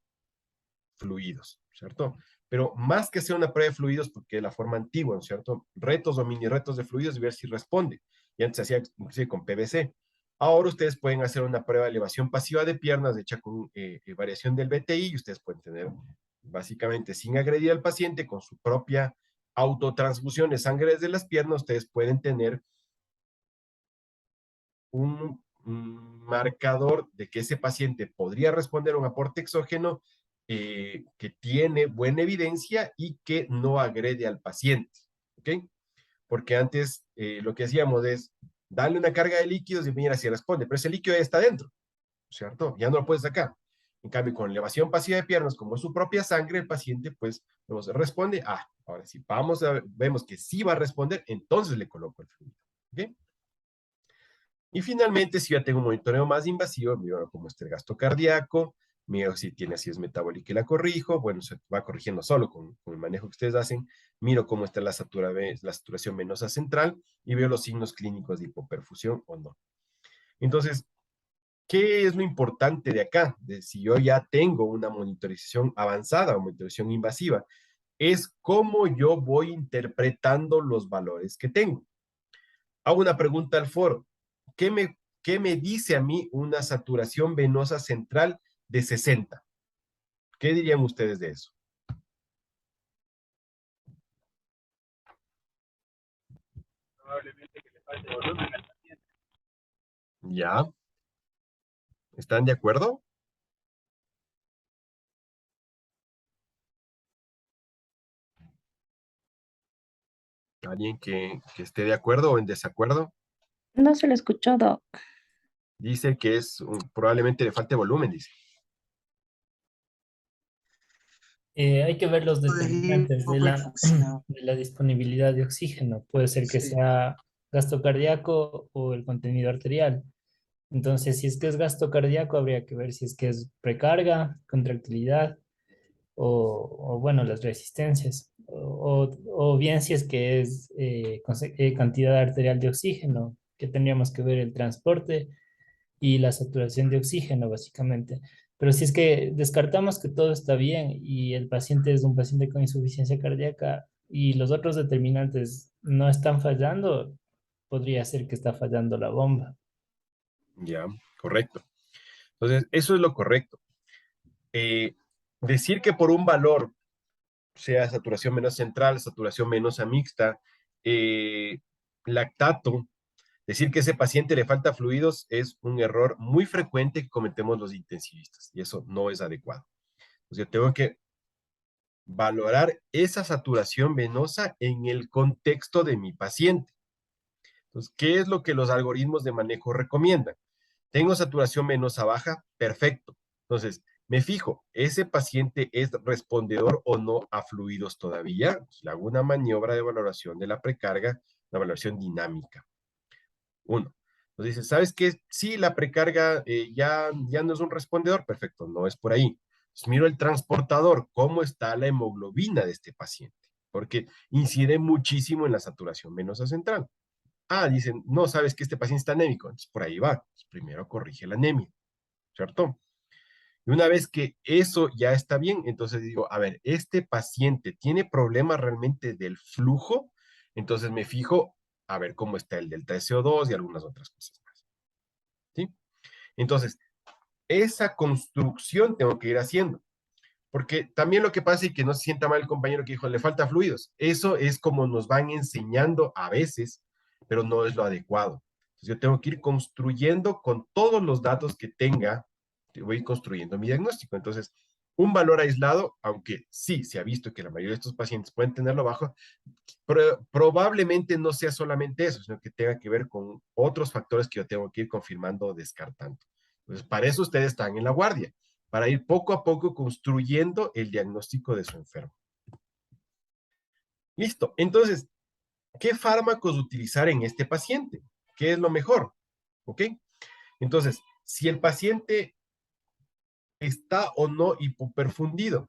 fluidos, ¿cierto? Pero más que hacer una prueba de fluidos, porque la forma antigua, ¿no es cierto? Retos o mini retos de fluidos y ver si responde. Y antes se hacía inclusive con PVC. Ahora ustedes pueden hacer una prueba de elevación pasiva de piernas hecha con variación del BTI y ustedes pueden tener básicamente sin agredir al paciente con su propia autotransfusión de sangre desde las piernas, ustedes pueden tener un marcador de que ese paciente podría responder a un aporte exógeno que tiene buena evidencia y que no agrede al paciente, ¿ok? Porque antes lo que hacíamos es darle una carga de líquidos y mira si responde, pero ese líquido ya está dentro, ¿cierto? Ya no lo puedes sacar. En cambio, con elevación pasiva de piernas, como es su propia sangre, el paciente, pues, responde, ahora sí, vemos que sí va a responder, entonces le coloco el fluido, ¿ok? Y finalmente, si ya tengo un monitoreo más invasivo, miro cómo está el gasto cardíaco, miro si tiene acidez metabólica y la corrijo, bueno, se va corrigiendo solo con el manejo que ustedes hacen, miro cómo está la saturación venosa central y veo los signos clínicos de hipoperfusión o no. Entonces, ¿qué es lo importante de acá? De si yo ya tengo una monitorización avanzada o monitorización invasiva, es cómo yo voy interpretando los valores que tengo. Hago una pregunta al foro. ¿Qué me dice a mí una saturación venosa central de 60? ¿Qué dirían ustedes de eso? Probablemente que le falte volumen al paciente. ¿Ya? ¿Están de acuerdo? ¿Alguien que esté de acuerdo o en desacuerdo? No se lo escuchó, Doc. Dice que probablemente le falte volumen, dice. Hay que ver los determinantes de Hipoperfusión. de la disponibilidad de oxígeno. Puede ser que Sí. sea gasto cardíaco o el contenido arterial. Entonces, si es que es gasto cardíaco, habría que ver si es que es precarga, contractilidad o, bueno, las resistencias. O bien si es que es cantidad arterial de oxígeno, que tendríamos que ver el transporte y la saturación de oxígeno, básicamente. Pero si es que descartamos que todo está bien y el paciente es un paciente con insuficiencia cardíaca y los otros determinantes no están fallando, podría ser que está fallando la bomba. Ya, correcto. Entonces, eso es lo correcto. Decir que por un valor, sea saturación venosa central, saturación venosa mixta, eh, lactato, decir que a ese paciente le falta fluidos es un error muy frecuente que cometemos los intensivistas y eso no es adecuado. Entonces, yo tengo que valorar esa saturación venosa en el contexto de mi paciente. Entonces, ¿qué es lo que los algoritmos de manejo recomiendan? Tengo saturación venosa baja, perfecto. Entonces, me fijo, ¿ese paciente es respondedor o no a fluidos todavía? Pues, le hago una maniobra de valoración de la precarga, una valoración dinámica. Uno. Entonces dice, ¿sabes qué? Sí, la precarga ya no es un respondedor, perfecto, no es por ahí. Entonces, miro el transportador, cómo está la hemoglobina de este paciente, porque incide muchísimo en la saturación venosa central. Dicen, no, sabes que este paciente está anémico, entonces por ahí va. Entonces, primero corrige la anemia, ¿cierto? Y una vez que eso ya está bien, entonces digo, a ver, este paciente tiene problemas realmente del flujo, entonces me fijo a ver cómo está el delta de CO2 y algunas otras cosas más, ¿sí? Entonces, esa construcción tengo que ir haciendo, porque también lo que pasa y que no se sienta mal el compañero que dijo, le falta fluidos, eso es como nos van enseñando a veces, pero no es lo adecuado. Entonces, yo tengo que ir construyendo con todos los datos que tenga, voy construyendo mi diagnóstico. Entonces, un valor aislado, aunque sí se ha visto que la mayoría de estos pacientes pueden tenerlo bajo, probablemente no sea solamente eso, sino que tenga que ver con otros factores que yo tengo que ir confirmando o descartando. Entonces, para eso ustedes están en la guardia, para ir poco a poco construyendo el diagnóstico de su enfermo. Listo. Entonces, ¿qué fármacos utilizar en este paciente? ¿Qué es lo mejor? ¿Ok? Entonces, si el paciente está o no hipoperfundido,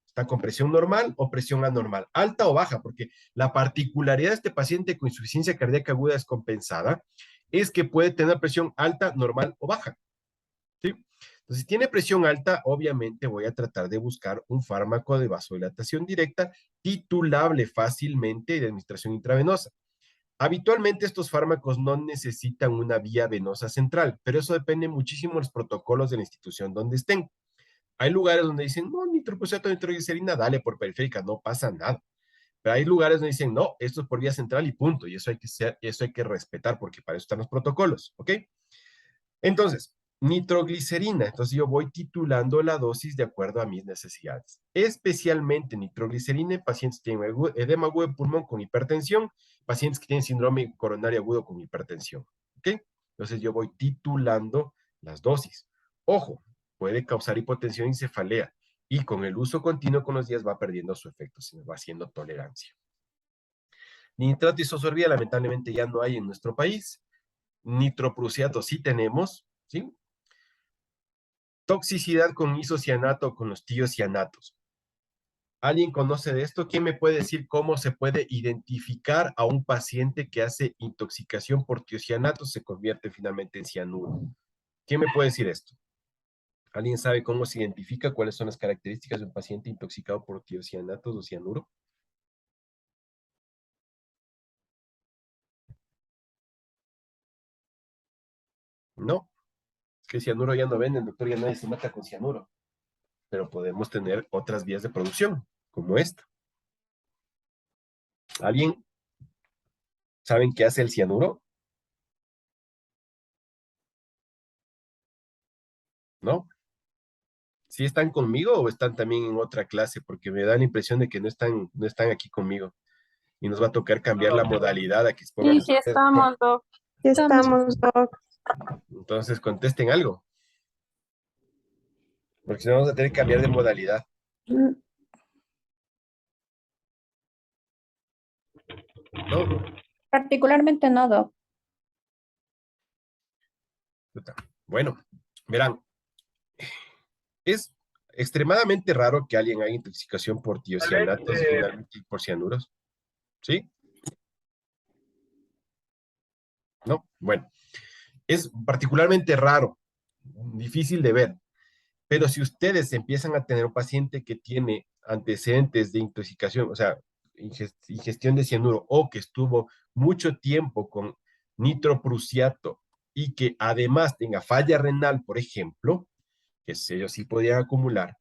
está con presión normal o presión anormal, alta o baja, porque la particularidad de este paciente con insuficiencia cardíaca aguda descompensada es que puede tener presión alta, normal o baja. ¿Sí? Entonces, si tiene presión alta, obviamente voy a tratar de buscar un fármaco de vasodilatación directa titulable fácilmente y de administración intravenosa. Habitualmente estos fármacos no necesitan una vía venosa central, pero eso depende muchísimo de los protocolos de la institución donde estén. Hay lugares donde dicen, no, nitroprusiato, nitroglicerina, dale por periférica, no pasa nada. Pero hay lugares donde dicen, no, esto es por vía central y punto. Y eso hay que respetar porque para eso están los protocolos, ¿ok? Entonces, Nitroglicerina. Entonces yo voy titulando la dosis de acuerdo a mis necesidades. Especialmente nitroglicerina en pacientes que tienen edema agudo de pulmón con hipertensión, pacientes que tienen síndrome coronario agudo con hipertensión. ¿Ok? Entonces yo voy titulando las dosis. Ojo, puede causar hipotensión y cefalea. Y con el uso continuo con los días va perdiendo su efecto, se va haciendo tolerancia. Nitrato isosorbida lamentablemente ya no hay en nuestro país. Nitroprusiato sí tenemos, ¿sí? Toxicidad con isocianato o con los tiocianatos. ¿Alguien conoce de esto? ¿Quién me puede decir cómo se puede identificar a un paciente que hace intoxicación por tiocianatos se convierte finalmente en cianuro? ¿Quién me puede decir esto? ¿Alguien sabe cómo se identifica cuáles son las características de un paciente intoxicado por tiocianatos o cianuro? No, es que cianuro ya no vende, el doctor, ya nadie se mata con cianuro, pero podemos tener otras vías de producción, como esta. ¿Alguien saben qué hace el cianuro? ¿No? ¿Sí están conmigo o están también en otra clase? Porque me da la impresión de que no están aquí conmigo. Y nos va a tocar cambiar la modalidad a que se pongan Sí, sí ustedes. estamos, Doc. Sí estamos, Doc. Entonces contesten algo, porque si no vamos a tener que cambiar de modalidad. Mm, ¿No? Particularmente no, Doc. Puta. Bueno, verán, es extremadamente raro que alguien haga intoxicación por tiocianatos y finalmente por cianuros. ¿Sí? ¿No? Bueno, es particularmente raro, difícil de ver. Pero si ustedes empiezan a tener un paciente que tiene antecedentes de intoxicación, o sea, ingestión de cianuro, o que estuvo mucho tiempo con nitroprusiato y que además tenga falla renal, por ejemplo, que ellos sí podían acumular,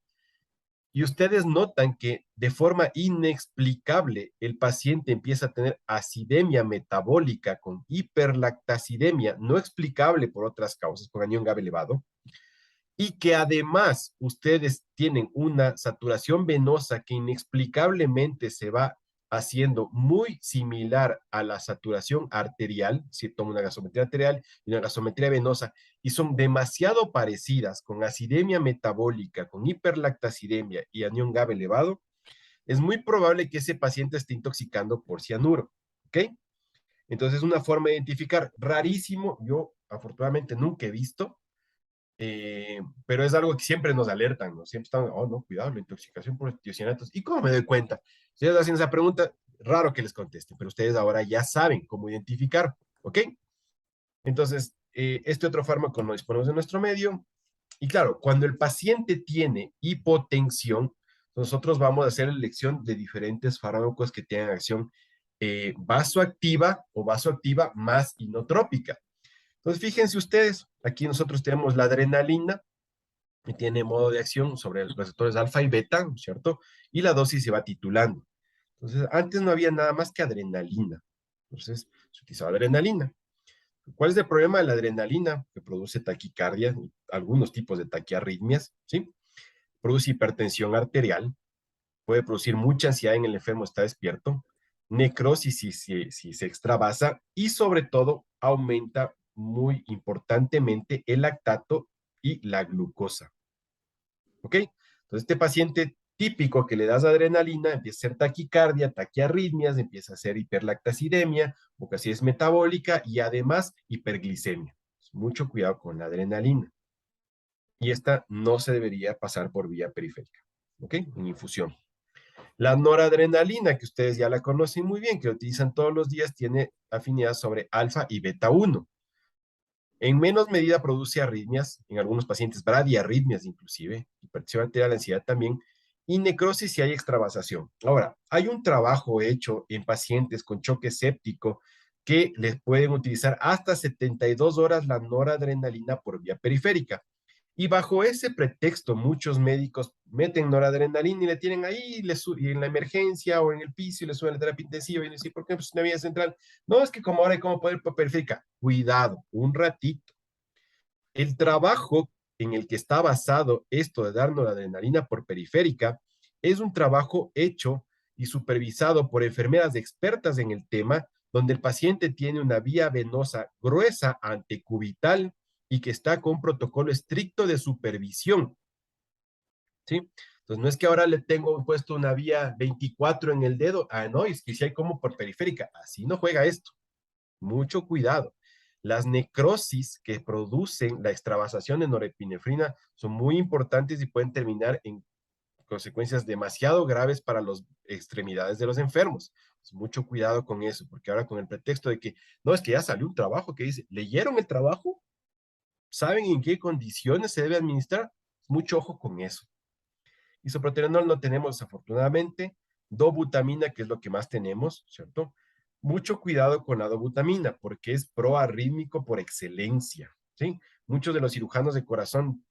y ustedes notan que de forma inexplicable el paciente empieza a tener acidemia metabólica con hiperlactacidemia, no explicable por otras causas, con anión GABA elevado, y que además ustedes tienen una saturación venosa que inexplicablemente se va haciendo muy similar a la saturación arterial, si toma una gasometría arterial y una gasometría venosa, y son demasiado parecidas con acidemia metabólica, con hiperlactacidemia y anión GABA elevado, es muy probable que ese paciente esté intoxicando por cianuro, ¿ok? Entonces, una forma de identificar, rarísimo, yo afortunadamente nunca he visto, pero es algo que siempre nos alertan, ¿no? Siempre están, oh, no, cuidado, la intoxicación por tiocianatos. ¿Y cómo me doy cuenta? Si ustedes hacen esa pregunta, raro que les contesten, pero ustedes ahora ya saben cómo identificar, ¿ok? Entonces, este otro fármaco no disponemos de nuestro medio. Y claro, cuando el paciente tiene hipotensión, nosotros vamos a hacer la elección de diferentes fármacos que tengan acción vasoactiva o vasoactiva más inotrópica. Entonces, fíjense ustedes, aquí nosotros tenemos la adrenalina, que tiene modo de acción sobre los receptores alfa y beta, ¿cierto? Y la dosis se va titulando. Entonces, antes no había nada más que adrenalina. Entonces, se utilizaba adrenalina. ¿Cuál es el problema de la adrenalina? Que produce taquicardia, algunos tipos de taquiarritmias, ¿sí? Produce hipertensión arterial, puede producir mucha ansiedad en el enfermo, está despierto, necrosis si se extravasa y sobre todo aumenta muy importantemente el lactato y la glucosa. ¿Ok? Entonces este paciente típico que le das adrenalina empieza a hacer taquicardia, taquiarritmias, empieza a hacer hiperlactacidemia, es metabólica y además hiperglicemia. Mucho cuidado con la adrenalina. Y esta no se debería pasar por vía periférica. ¿Ok? En infusión. La noradrenalina, que ustedes ya la conocen muy bien, que la utilizan todos los días, tiene afinidad sobre alfa y beta 1. En menos medida produce arritmias, en algunos pacientes bradiarritmias inclusive, hipertensión arterial, ansiedad también, y necrosis si hay extravasación. Ahora, hay un trabajo hecho en pacientes con choque séptico que les pueden utilizar hasta 72 horas la noradrenalina por vía periférica. Y bajo ese pretexto, muchos médicos meten noradrenalina y le tienen ahí y en la emergencia o en el piso y le suben la terapia intensiva y le dicen, ¿por qué? Pues una vía central. No, es que como ahora hay como poder periférica. Cuidado, un ratito. El trabajo en el que está basado esto de darnos la adrenalina por periférica es un trabajo hecho y supervisado por enfermeras expertas en el tema, donde el paciente tiene una vía venosa gruesa antecubital y que está con un protocolo estricto de supervisión. ¿Sí? Entonces, no es que ahora le tengo puesto una vía 24 en el dedo. Ah, no, es que si hay como por periférica. Así no juega esto. Mucho cuidado. Las necrosis que producen la extravasación de norepinefrina son muy importantes y pueden terminar en consecuencias demasiado graves para las extremidades de los enfermos. Pues mucho cuidado con eso, porque ahora con el pretexto de que, no, es que ya salió un trabajo que dice, ¿leyeron el trabajo? ¿Saben en qué condiciones se debe administrar? Mucho ojo con eso. Isoproterenol no tenemos desafortunadamente, dobutamina, que es lo que más tenemos, ¿cierto? Mucho cuidado con la dobutamina, porque es proarrítmico por excelencia, ¿sí? Muchos de los cirujanos de corazón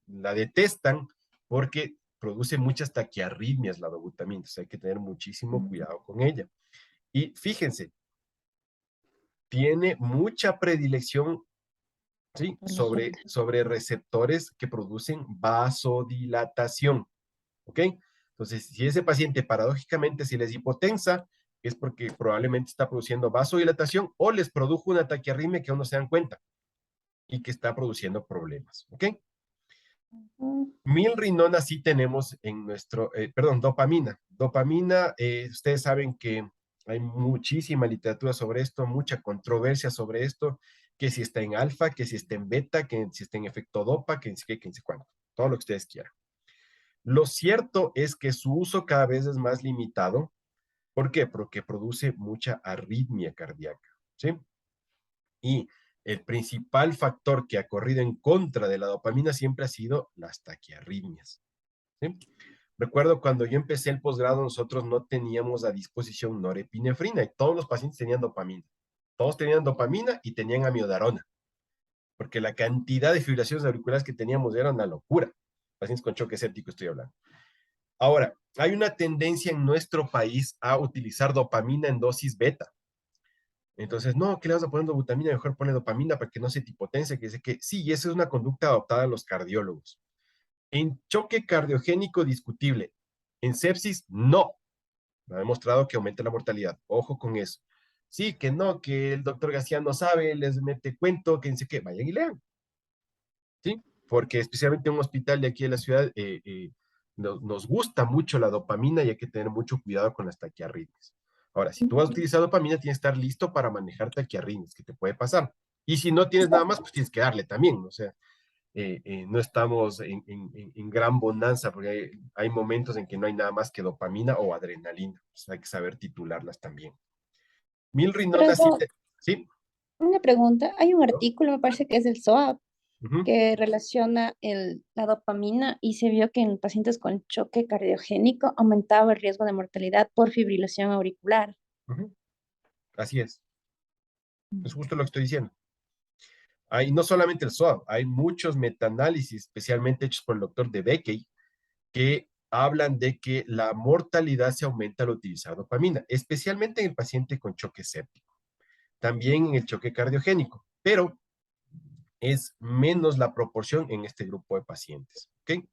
la detestan porque produce muchas taquiarritmias la dobutamina, entonces hay que tener muchísimo cuidado con ella. Y fíjense, tiene mucha predilección, ¿sí? Por la gente. sobre receptores que producen vasodilatación. ¿Ok? Entonces, si ese paciente paradójicamente si les hipotensa, es porque probablemente está produciendo vasodilatación o les produjo una taquiarritmia que aún no se dan cuenta y que está produciendo problemas. ¿Ok? Milrinona sí tenemos en nuestro, perdón, dopamina. Dopamina, ustedes saben que hay muchísima literatura sobre esto, mucha controversia sobre esto, que si está en alfa, que si está en beta, que si está en efecto dopa, que si cuánto, todo lo que ustedes quieran. Lo cierto es que su uso cada vez es más limitado. ¿Por qué? Porque produce mucha arritmia cardíaca, ¿sí? Y el principal factor que ha corrido en contra de la dopamina siempre ha sido las taquiarritmias, ¿sí? Recuerdo cuando yo empecé el posgrado, nosotros no teníamos a disposición norepinefrina y todos los pacientes tenían dopamina. Todos tenían dopamina y tenían amiodarona, porque la cantidad de fibrilaciones auriculares que teníamos era una locura. Pacientes con choque séptico estoy hablando. Ahora, hay una tendencia en nuestro país a utilizar dopamina en dosis beta. Entonces, no, ¿qué le vas a poner dobutamina? Mejor pone dopamina para que no se te hipotense, que dice que sí, y esa es una conducta adoptada a los cardiólogos. En choque cardiogénico discutible, en sepsis, no. Ha demostrado que aumenta la mortalidad. Ojo con eso. Sí, que no, que el doctor García no sabe, les mete cuento, que dice que vayan y lean. ¿Sí? Porque especialmente en un hospital de aquí de la ciudad nos gusta mucho la dopamina y hay que tener mucho cuidado con las taquiarritmias. Ahora, si tú vas a utilizar dopamina, tienes que estar listo para manejar taquiarritmias, que te puede pasar. Y si no tienes nada más, pues tienes que darle también. O sea, no estamos en gran bonanza, porque hay momentos en que no hay nada más que dopamina o adrenalina. Pues hay que saber titularlas también. Pero Milrinona, Doc, ¿sí? una pregunta. Hay un artículo, me parece que es del SOAP, Ujú, que relaciona la dopamina y se vio que en pacientes con choque cardiogénico aumentaba el riesgo de mortalidad por fibrilación auricular. ujú. Así es justo lo que estoy diciendo. Hay no solamente el SOAP, hay muchos metaanálisis, especialmente hechos por el doctor De Beckey, que hablan de que la mortalidad se aumenta al utilizar dopamina, especialmente en el paciente con choque séptico, también en el choque cardiogénico, pero es menos la proporción en este grupo de pacientes, ¿ok?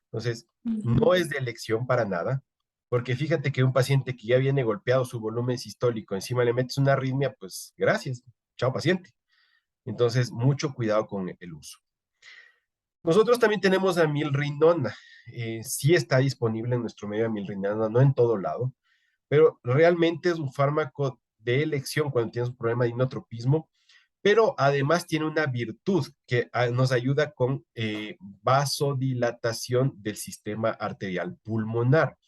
Entonces, no es de elección para nada, porque fíjate que un paciente que ya viene golpeado su volumen sistólico, encima le metes una arritmia, pues gracias, chao paciente. Entonces, mucho cuidado con el uso. Nosotros también tenemos a milrinona. Sí está disponible en nuestro medio de milrinona, no en todo lado, pero realmente es un fármaco de elección cuando tienes un problema de inotropismo, pero además tiene una virtud que nos ayuda con vasodilatación del sistema arterial pulmonar.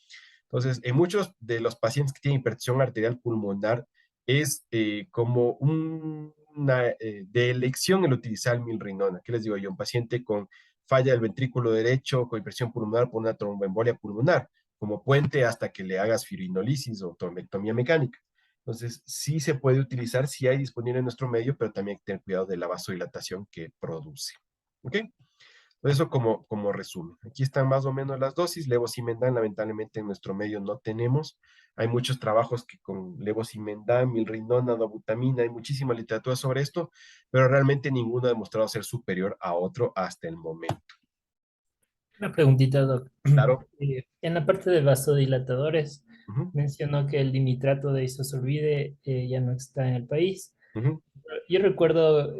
Entonces, en muchos de los pacientes que tienen hipertensión arterial pulmonar es como una de elección el utilizar milrinona. ¿Qué les digo yo? Un paciente con falla del ventrículo derecho, con hipertensión pulmonar por una tromboembolia pulmonar, como puente hasta que le hagas fibrinolisis o trombectomía mecánica. Entonces, sí se puede utilizar, sí hay disponible en nuestro medio, pero también hay que tener cuidado de la vasodilatación que produce. ¿Ok? Eso como resumen. Aquí están más o menos las dosis. Levosimendan, lamentablemente en nuestro medio no tenemos, Hay muchos trabajos que con levosimendan, milrinona, dobutamina, hay muchísima literatura sobre esto, pero realmente ninguno ha demostrado ser superior a otro hasta el momento. Una preguntita, Doc. Claro. En la parte de vasodilatadores, Ujú, mencionó que el dinitrato de isosorbide ya no está en el país. ujú, Yo recuerdo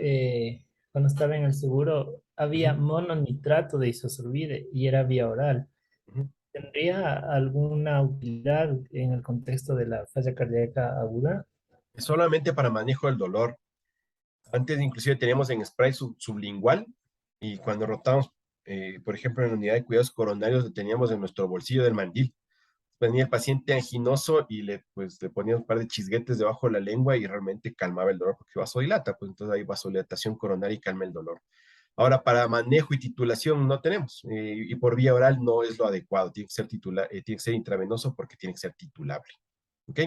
cuando estaba en el seguro, había ujú, mononitrato de isosorbide y era vía oral. ujú. ¿Tendría alguna utilidad en el contexto de la falla cardíaca aguda? Es solamente para manejo del dolor. Antes inclusive teníamos en spray sublingual y cuando rotábamos, por ejemplo, en la unidad de cuidados coronarios, lo teníamos en nuestro bolsillo del mandil. Venía el paciente anginoso y pues, le poníamos un par de chisguetes debajo de la lengua y realmente calmaba el dolor porque vasodilata, pues entonces hay vasodilatación coronaria y calma el dolor. Ahora, para manejo y titulación no tenemos, y por vía oral no es lo adecuado, tiene que ser intravenoso porque tiene que ser titulable. ¿Ok?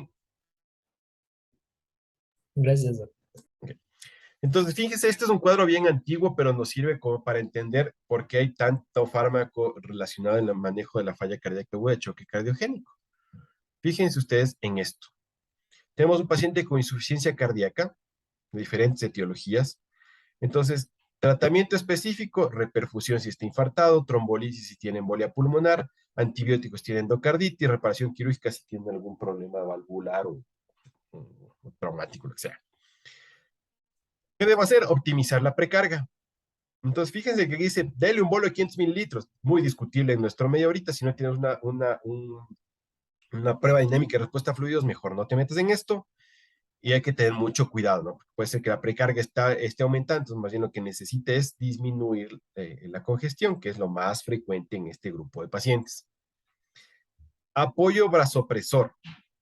Gracias, Doc. Ok. Entonces, fíjese, este es un cuadro bien antiguo, pero nos sirve como para entender por qué hay tanto fármaco relacionado en el manejo de la falla cardíaca aguda de choque cardiogénico. Fíjense ustedes en esto. Tenemos un paciente con insuficiencia cardíaca, de diferentes etiologías. Entonces, tratamiento específico, reperfusión si está infartado, trombolisis si tiene embolia pulmonar, antibióticos si tiene endocarditis, reparación quirúrgica si tiene algún problema valvular o traumático, lo que sea. ¿Qué debo hacer? Optimizar la precarga. Entonces, fíjense que dice, dele un bolo de 500 mililitros. Muy discutible en nuestro medio ahorita. Si no tienes una prueba dinámica de respuesta a fluidos, mejor no te metas en esto. Y hay que tener mucho cuidado, ¿no? Porque puede ser que la precarga esté aumentando, entonces más bien lo que necesita es disminuir la congestión, que es lo más frecuente en este grupo de pacientes. Apoyo vasopresor.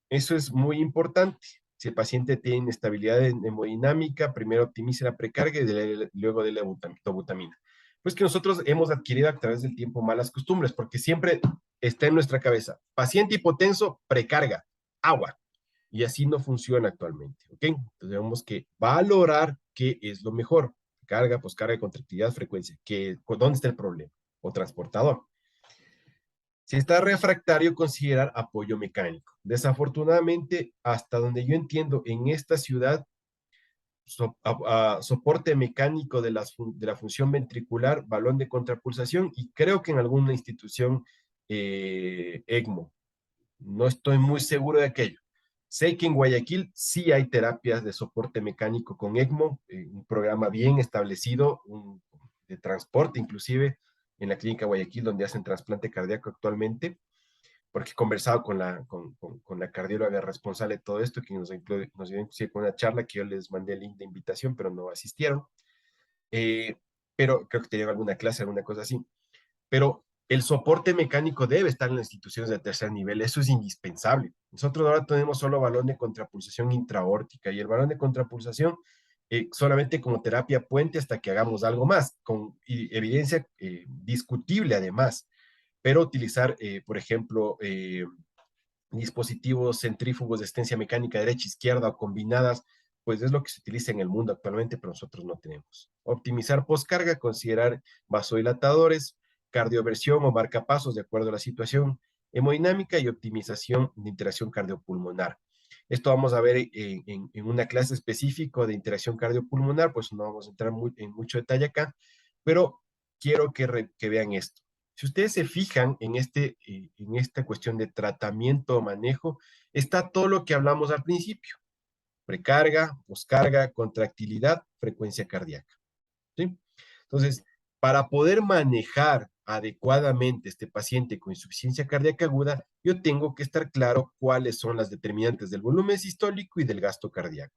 Eso es muy importante. Si el paciente tiene inestabilidad hemodinámica, primero optimice la precarga y luego de la dobutamina. Pues que nosotros hemos adquirido a través del tiempo malas costumbres, porque siempre está en nuestra cabeza. Paciente hipotenso, precarga, agua. Y así no funciona actualmente, ¿ok? Entonces tenemos que valorar qué es lo mejor. Carga, poscarga, contractilidad, frecuencia. ¿Dónde está el problema? O transportador. Si está refractario, considerar apoyo mecánico. Desafortunadamente, hasta donde yo entiendo, en esta ciudad, soporte mecánico de la función ventricular, balón de contrapulsación y creo que en alguna institución ECMO. No estoy muy seguro de aquello. Sé que en Guayaquil sí hay terapias de soporte mecánico con ECMO, un programa bien establecido, de transporte inclusive en la clínica Guayaquil donde hacen trasplante cardíaco actualmente, porque he conversado con la cardióloga responsable de todo esto, que nos dio inclusive con una charla que yo les mandé el link de invitación, pero no asistieron. Eh, pero creo que tenían alguna clase, alguna cosa así. Pero el soporte mecánico debe estar en las instituciones de tercer nivel, eso es indispensable. Nosotros ahora tenemos solo balón de contrapulsación intraórtica y el balón de contrapulsación solamente como terapia puente hasta que hagamos algo más, con evidencia discutible además, pero utilizar, por ejemplo, dispositivos centrífugos de asistencia mecánica derecha-izquierda o combinadas, pues es lo que se utiliza en el mundo actualmente, pero nosotros no tenemos. Optimizar postcarga, considerar vasodilatadores, cardioversión o marcapasos de acuerdo a la situación, hemodinámica y optimización de interacción cardiopulmonar. Esto vamos a ver en una clase específica de interacción cardiopulmonar, pues no vamos a entrar en mucho detalle acá, pero quiero que vean esto. Si ustedes se fijan en esta cuestión de tratamiento o manejo, está todo lo que hablamos al principio. Precarga, poscarga, contractilidad, frecuencia cardíaca. ¿Sí? Entonces, para poder manejar adecuadamente este paciente con insuficiencia cardíaca aguda, yo tengo que estar claro cuáles son las determinantes del volumen sistólico y del gasto cardíaco.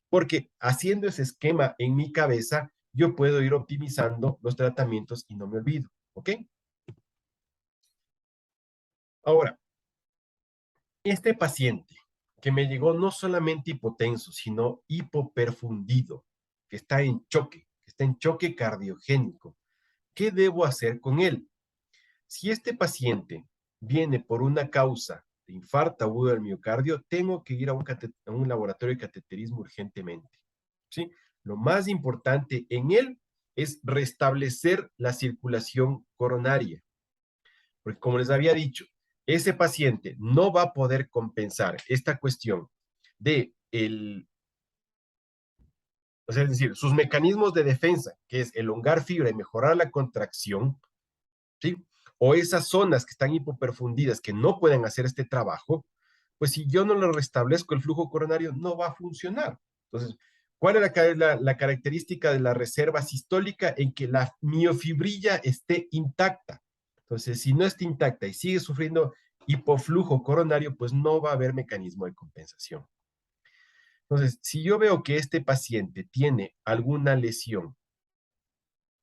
Porque haciendo ese esquema en mi cabeza, yo puedo ir optimizando los tratamientos y no me olvido. ¿Ok? Ahora, este paciente que me llegó no solamente hipotenso, sino hipoperfundido, que está en choque cardiogénico, ¿qué debo hacer con él? Si este paciente viene por una causa de infarto agudo del miocardio, tengo que ir a un laboratorio de cateterismo urgentemente. ¿Sí? Lo más importante en él es restablecer la circulación coronaria. Porque como les había dicho, ese paciente no va a poder compensar esta cuestión de o sea, es decir, sus mecanismos de defensa, que es elongar fibra y mejorar la contracción, ¿sí? O esas zonas que están hipoperfundidas que no pueden hacer este trabajo, pues si yo no lo restablezco, el flujo coronario no va a funcionar. Entonces, ¿cuál es la característica de la reserva sistólica? En que la miofibrilla esté intacta. Entonces, si no está intacta y sigue sufriendo hipoflujo coronario, pues no va a haber mecanismo de compensación. Entonces, si yo veo que este paciente tiene alguna lesión,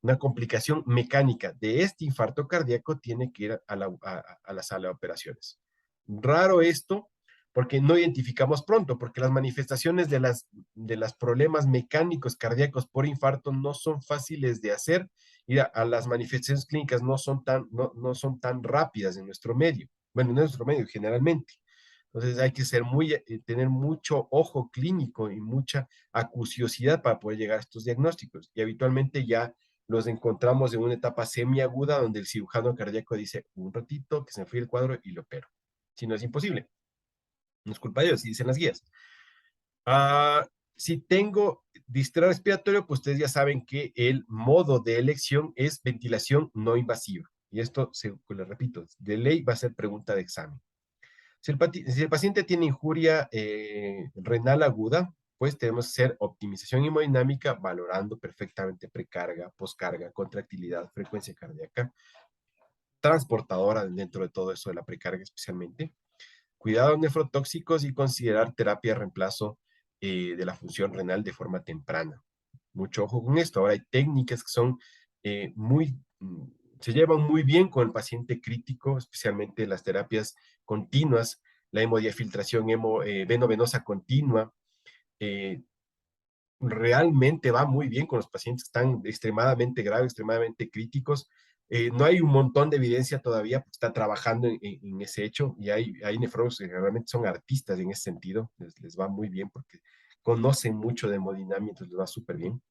una complicación mecánica de este infarto cardíaco, tiene que ir a la sala de operaciones. Raro esto, porque no identificamos pronto, porque las manifestaciones de los problemas mecánicos cardíacos por infarto no son fáciles de hacer, y a las manifestaciones clínicas no son tan rápidas en nuestro medio. Bueno, en nuestro medio generalmente. Entonces hay que tener mucho ojo clínico y mucha acuciosidad para poder llegar a estos diagnósticos. Y habitualmente ya los encontramos en una etapa semiaguda donde el cirujano cardíaco dice un ratito que se me fue el cuadro y lo opero. Si no, es imposible. No es culpa de ellos, si dicen las guías. Si tengo distrés respiratorio, pues ustedes ya saben que el modo de elección es ventilación no invasiva. Y esto, les repito, de ley va a ser pregunta de examen. Si el paciente tiene injuria renal aguda, pues tenemos que hacer optimización hemodinámica valorando perfectamente precarga, poscarga, contractilidad, frecuencia cardíaca, transportadora dentro de todo eso de la precarga especialmente, cuidados nefrotóxicos y considerar terapia de reemplazo de la función renal de forma temprana. Mucho ojo con esto. Ahora hay técnicas que son se llevan muy bien con el paciente crítico, especialmente las terapias continuas, la hemodiafiltración veno-venosa continua, realmente va muy bien con los pacientes que están extremadamente graves, extremadamente críticos. No hay un montón de evidencia todavía, porque está trabajando en ese hecho, y hay nefrólogos que realmente son artistas en ese sentido, les va muy bien porque conocen mucho de hemodinamia, entonces les va súper bien.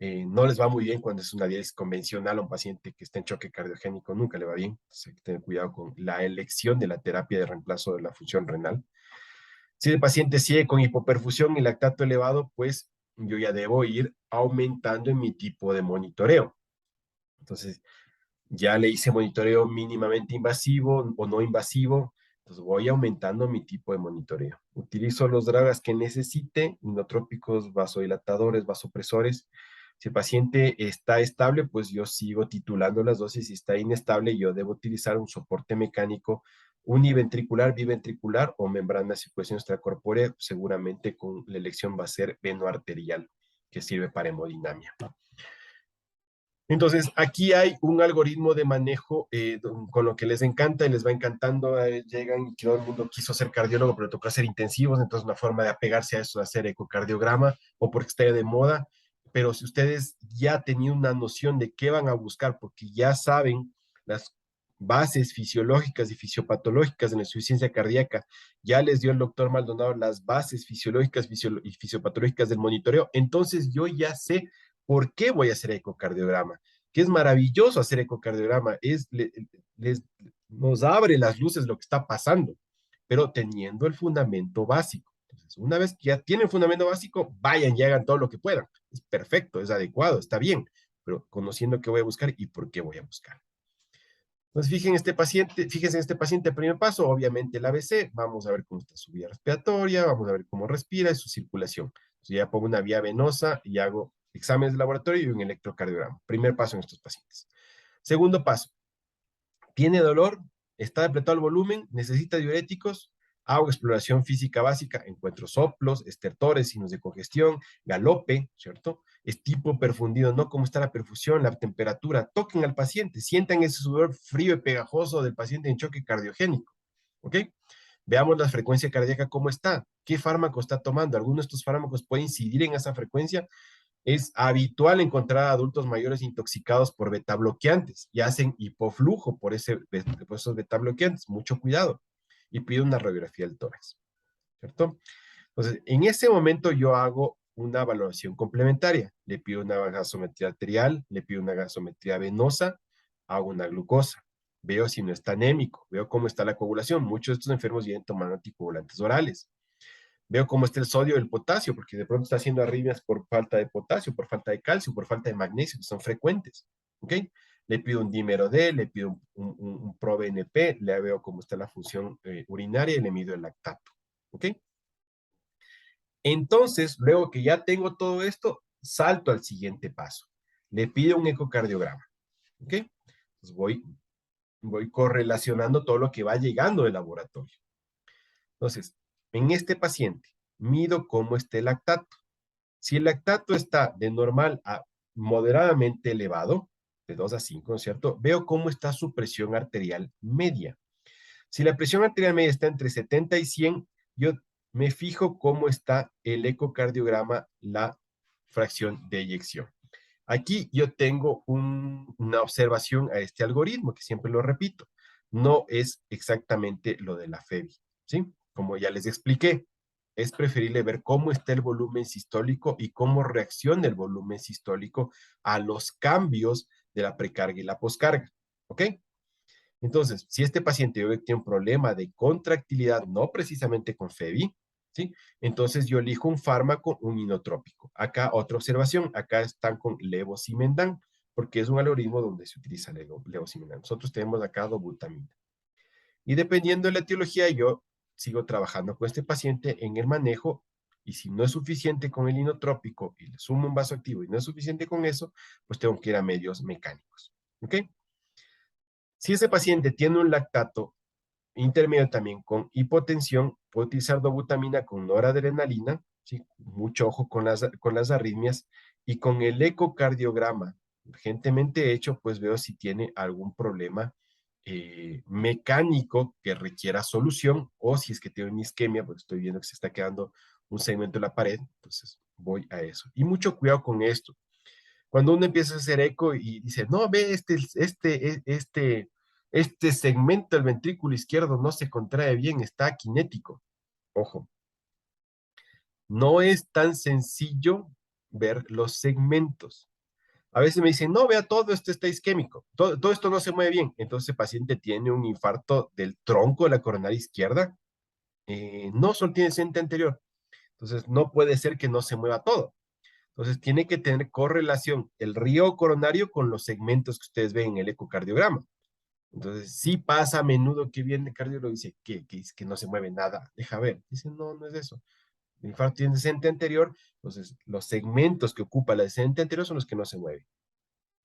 No les va muy bien cuando es una diálisis convencional a un paciente que está en choque cardiogénico, nunca le va bien. Entonces hay que tener cuidado con la elección de la terapia de reemplazo de la función renal. Si el paciente sigue con hipoperfusión y lactato elevado, pues yo ya debo ir aumentando en mi tipo de monitoreo. Entonces, ya le hice monitoreo mínimamente invasivo o no invasivo, entonces voy aumentando mi tipo de monitoreo. Utilizo los drogas que necesite, inotrópicos, vasodilatadores, vasopresores. Si el paciente está estable, pues yo sigo titulando las dosis. Si está inestable, yo debo utilizar un soporte mecánico univentricular, biventricular o membrana de circulación extracorpórea. Seguramente con la elección va a ser venoarterial, que sirve para hemodinamia. Entonces, aquí hay un algoritmo de manejo con lo que les encanta y les va encantando. Llegan y todo el mundo quiso ser cardiólogo, pero tocó hacer intensivos, entonces una forma de apegarse a eso es hacer ecocardiograma o porque esté de moda. Pero si ustedes ya tenían una noción de qué van a buscar, porque ya saben las bases fisiológicas y fisiopatológicas de la insuficiencia cardíaca, ya les dio el doctor Maldonado las bases fisiológicas y fisiopatológicas del monitoreo, entonces yo ya sé por qué voy a hacer ecocardiograma, que es maravilloso hacer ecocardiograma, nos abre las luces lo que está pasando, pero teniendo el fundamento básico. Entonces, una vez que ya tienen fundamento básico, vayan y hagan todo lo que puedan. Es perfecto, es adecuado, está bien, pero conociendo qué voy a buscar y por qué voy a buscar. Entonces, fíjense en este paciente, primer paso, obviamente el ABC, vamos a ver cómo está su vía respiratoria, vamos a ver cómo respira y su circulación. Entonces, ya pongo una vía venosa y hago exámenes de laboratorio y un electrocardiograma. Primer paso en estos pacientes. Segundo paso, ¿tiene dolor? ¿Está depletado el volumen? ¿Necesita diuréticos? Hago exploración física básica, encuentro soplos, estertores, signos de congestión, galope, ¿cierto? Es tipo perfundido, ¿no? ¿Cómo está la perfusión, la temperatura? Toquen al paciente, sientan ese sudor frío y pegajoso del paciente en choque cardiogénico, ¿ok? Veamos la frecuencia cardíaca, ¿cómo está? ¿Qué fármaco está tomando? ¿Alguno de estos fármacos puede incidir en esa frecuencia? Es habitual encontrar a adultos mayores intoxicados por betabloqueantes y hacen hipoflujo por esos betabloqueantes. Mucho cuidado. Y pido una radiografía del tórax, ¿cierto? Entonces, en ese momento yo hago una valoración complementaria. Le pido una gasometría arterial, le pido una gasometría venosa, hago una glucosa. veo si no está anémico, veo cómo está la coagulación. Muchos de estos enfermos vienen tomando anticoagulantes orales. Veo cómo está el sodio y el potasio, porque de pronto está haciendo arritmias por falta de potasio, por falta de calcio, por falta de magnesio, que son frecuentes. ¿Ok? Le pido un dímero D, le pido un ProBNP, le veo cómo está la función urinaria y le mido el lactato. ¿Ok? Entonces, luego que ya tengo todo esto, salto al siguiente paso. Le pido un ecocardiograma. ¿Ok? Entonces voy correlacionando todo lo que va llegando del laboratorio. Entonces, en este paciente, mido cómo está el lactato. Si el lactato está de normal a moderadamente elevado, de 2 a 5, ¿no es cierto? Veo cómo está su presión arterial media. Si la presión arterial media está entre 70 y 100, yo me fijo cómo está el ecocardiograma, la fracción de eyección. Aquí yo tengo una observación a este algoritmo, que siempre lo repito. No es exactamente lo de la FEBI, ¿sí? Como ya les expliqué, es preferible ver cómo está el volumen sistólico y cómo reacciona el volumen sistólico a los cambios de la precarga y la poscarga, ¿ok? Entonces, si este paciente tiene un problema de contractilidad, no precisamente con FEBI, ¿sí? Entonces yo elijo un fármaco, un inotrópico. Acá otra observación, acá están con levosimendan, porque es un algoritmo donde se utiliza levosimendan. Nosotros tenemos acá dobutamina. Y dependiendo de la etiología, yo sigo trabajando con este paciente en el manejo, y si no es suficiente con el inotrópico y le sumo un vasoactivo y no es suficiente con eso, pues tengo que ir a medios mecánicos. ¿Ok? Si ese paciente tiene un lactato intermedio también con hipotensión, puedo utilizar dobutamina con noradrenalina, ¿sí? Mucho ojo con las arritmias, y con el ecocardiograma urgentemente hecho, pues veo si tiene algún problema mecánico que requiera solución, o si es que tiene una isquemia, porque estoy viendo que se está quedando un segmento de la pared, entonces voy a eso. Y mucho cuidado con esto. Cuando uno empieza a hacer eco y dice, no, ve, este segmento del ventrículo izquierdo no se contrae bien, está akinético. Ojo, no es tan sencillo ver los segmentos. A veces me dicen, no, vea, todo esto está isquémico, todo esto no se mueve bien. Entonces el paciente tiene un infarto del tronco de la coronaria izquierda. No, solo tiene ente anterior. Entonces no puede ser que no se mueva todo. Entonces, tiene que tener correlación el río coronario con los segmentos que ustedes ven en el ecocardiograma. Entonces, sí pasa a menudo que viene el cardiólogo y dice que no se mueve nada. Deja ver. Dice, no, no es eso. El infarto tiene descendente anterior, entonces los segmentos que ocupa la descendente anterior son los que no se mueven.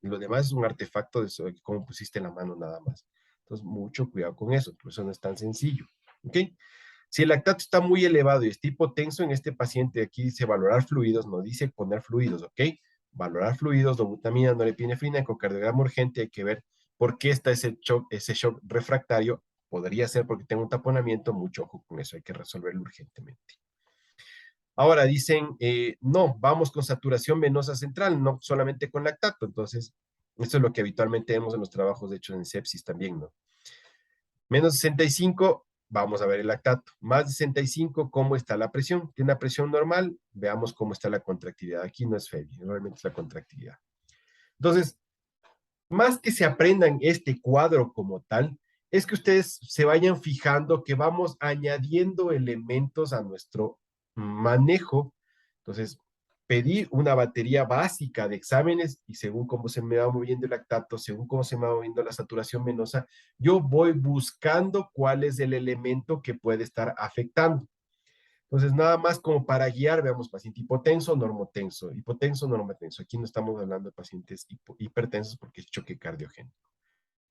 Y lo demás es un artefacto de cómo pusiste la mano nada más. Entonces, mucho cuidado con eso, por eso no es tan sencillo. ¿Ok? Si el lactato está muy elevado y está hipotenso en este paciente, aquí dice valorar fluidos, no dice poner fluidos, ¿ok? Valorar fluidos, dobutamina, norepinefrina, ecocardiograma urgente, hay que ver por qué está ese shock refractario. Podría ser porque tengo un taponamiento, mucho ojo con eso, hay que resolverlo urgentemente. Ahora dicen, no, vamos con saturación venosa central, no solamente con lactato. Entonces, esto es lo que habitualmente vemos en los trabajos hechos en sepsis también, ¿no? Menos 65, vamos a ver el lactato. Más de 65, ¿cómo está la presión? ¿Tiene una presión normal? Veamos cómo está la contractilidad. Aquí no es FEBI, realmente es la contractilidad. Entonces, más que se aprendan este cuadro como tal, es que ustedes se vayan fijando que vamos añadiendo elementos a nuestro manejo. Entonces, pedí una batería básica de exámenes y según cómo se me va moviendo el lactato, según cómo se me va moviendo la saturación venosa, yo voy buscando cuál es el elemento que puede estar afectando. Entonces, nada más como para guiar, veamos, paciente hipotenso, normotenso, hipotenso, normotenso. Aquí no estamos hablando de pacientes hipertensos porque es choque cardiogénico.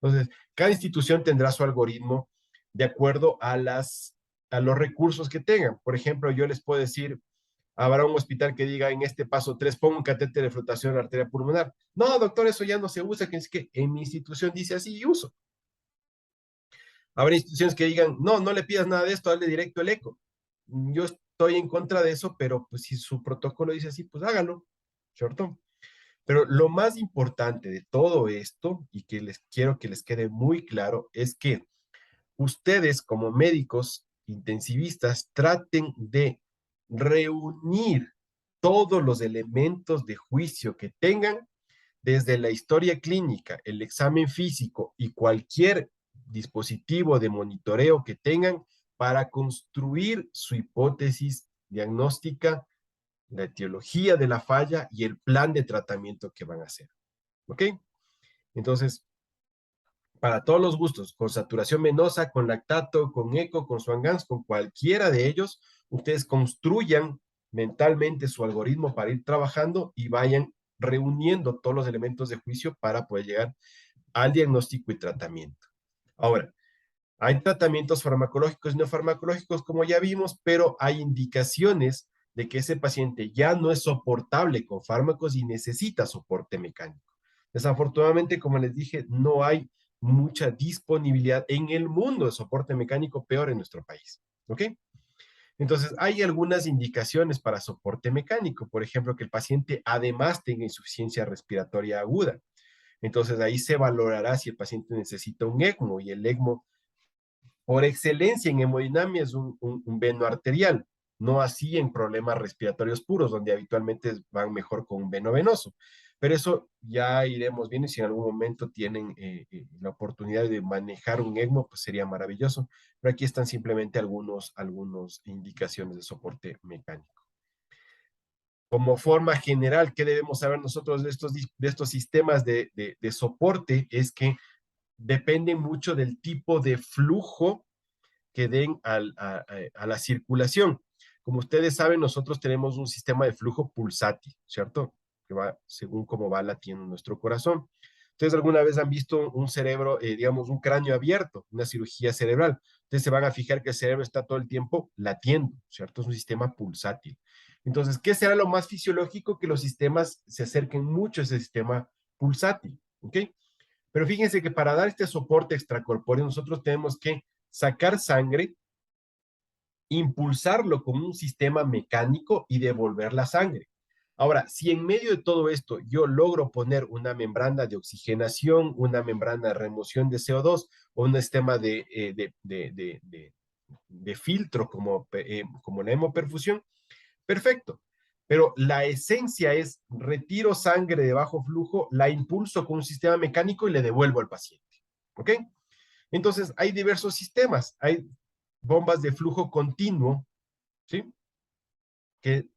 Entonces, cada institución tendrá su algoritmo de acuerdo a los recursos que tengan. Por ejemplo, yo les puedo decir, habrá un hospital que diga en este paso 3, pongo un catéter de flotación en la arteria pulmonar. No, doctor, eso ya no se usa, que es que en mi institución dice así y uso. Habrá instituciones que digan, no, no le pidas nada de esto, dale directo el eco. Yo estoy en contra de eso, pero pues si su protocolo dice así, pues hágalo, ¿cierto? Pero lo más importante de todo esto, y que quiero que les quede muy claro, es que ustedes como médicos intensivistas traten de reunir todos los elementos de juicio que tengan desde la historia clínica, el examen físico y cualquier dispositivo de monitoreo que tengan para construir su hipótesis diagnóstica, la etiología de la falla y el plan de tratamiento que van a hacer. ¿Ok? Entonces, para todos los gustos, con saturación venosa, con lactato, con eco, con Swan-Ganz, con cualquiera de ellos, ustedes construyan mentalmente su algoritmo para ir trabajando y vayan reuniendo todos los elementos de juicio para poder llegar al diagnóstico y tratamiento. Ahora, hay tratamientos farmacológicos y no farmacológicos, como ya vimos, pero hay indicaciones de que ese paciente ya no es soportable con fármacos y necesita soporte mecánico. Desafortunadamente, como les dije, no hay mucha disponibilidad en el mundo de soporte mecánico, peor en nuestro país. ¿Ok? Entonces, hay algunas indicaciones para soporte mecánico. Por ejemplo, que el paciente además tenga insuficiencia respiratoria aguda. Entonces, ahí se valorará si el paciente necesita un ECMO, y el ECMO por excelencia en hemodinamia es un veno arterial, no así en problemas respiratorios puros, donde habitualmente van mejor con un veno venoso. Pero eso ya iremos viendo, y si en algún momento tienen la oportunidad de manejar un ECMO, pues sería maravilloso. Pero aquí están simplemente algunas indicaciones de soporte mecánico. Como forma general, ¿qué debemos saber nosotros de estos sistemas de soporte? Es que depende mucho del tipo de flujo que den a la circulación. Como ustedes saben, nosotros tenemos un sistema de flujo pulsátil, ¿cierto? Que va según cómo va latiendo nuestro corazón. Ustedes alguna vez han visto un cerebro, digamos, un cráneo abierto, una cirugía cerebral. Ustedes se van a fijar que el cerebro está todo el tiempo latiendo, ¿cierto? Es un sistema pulsátil. Entonces, ¿qué será lo más fisiológico? Que los sistemas se acerquen mucho a ese sistema pulsátil, ¿ok? Pero fíjense que para dar este soporte extracorpóreo, nosotros tenemos que sacar sangre, impulsarlo con un sistema mecánico y devolver la sangre. Ahora, si en medio de todo esto yo logro poner una membrana de oxigenación, una membrana de remoción de CO2 o un sistema de filtro como la hemoperfusión, perfecto. Pero la esencia es retiro sangre de bajo flujo, la impulso con un sistema mecánico y le devuelvo al paciente. ¿Ok? Entonces, hay diversos sistemas. Hay bombas de flujo continuo, ¿sí? Que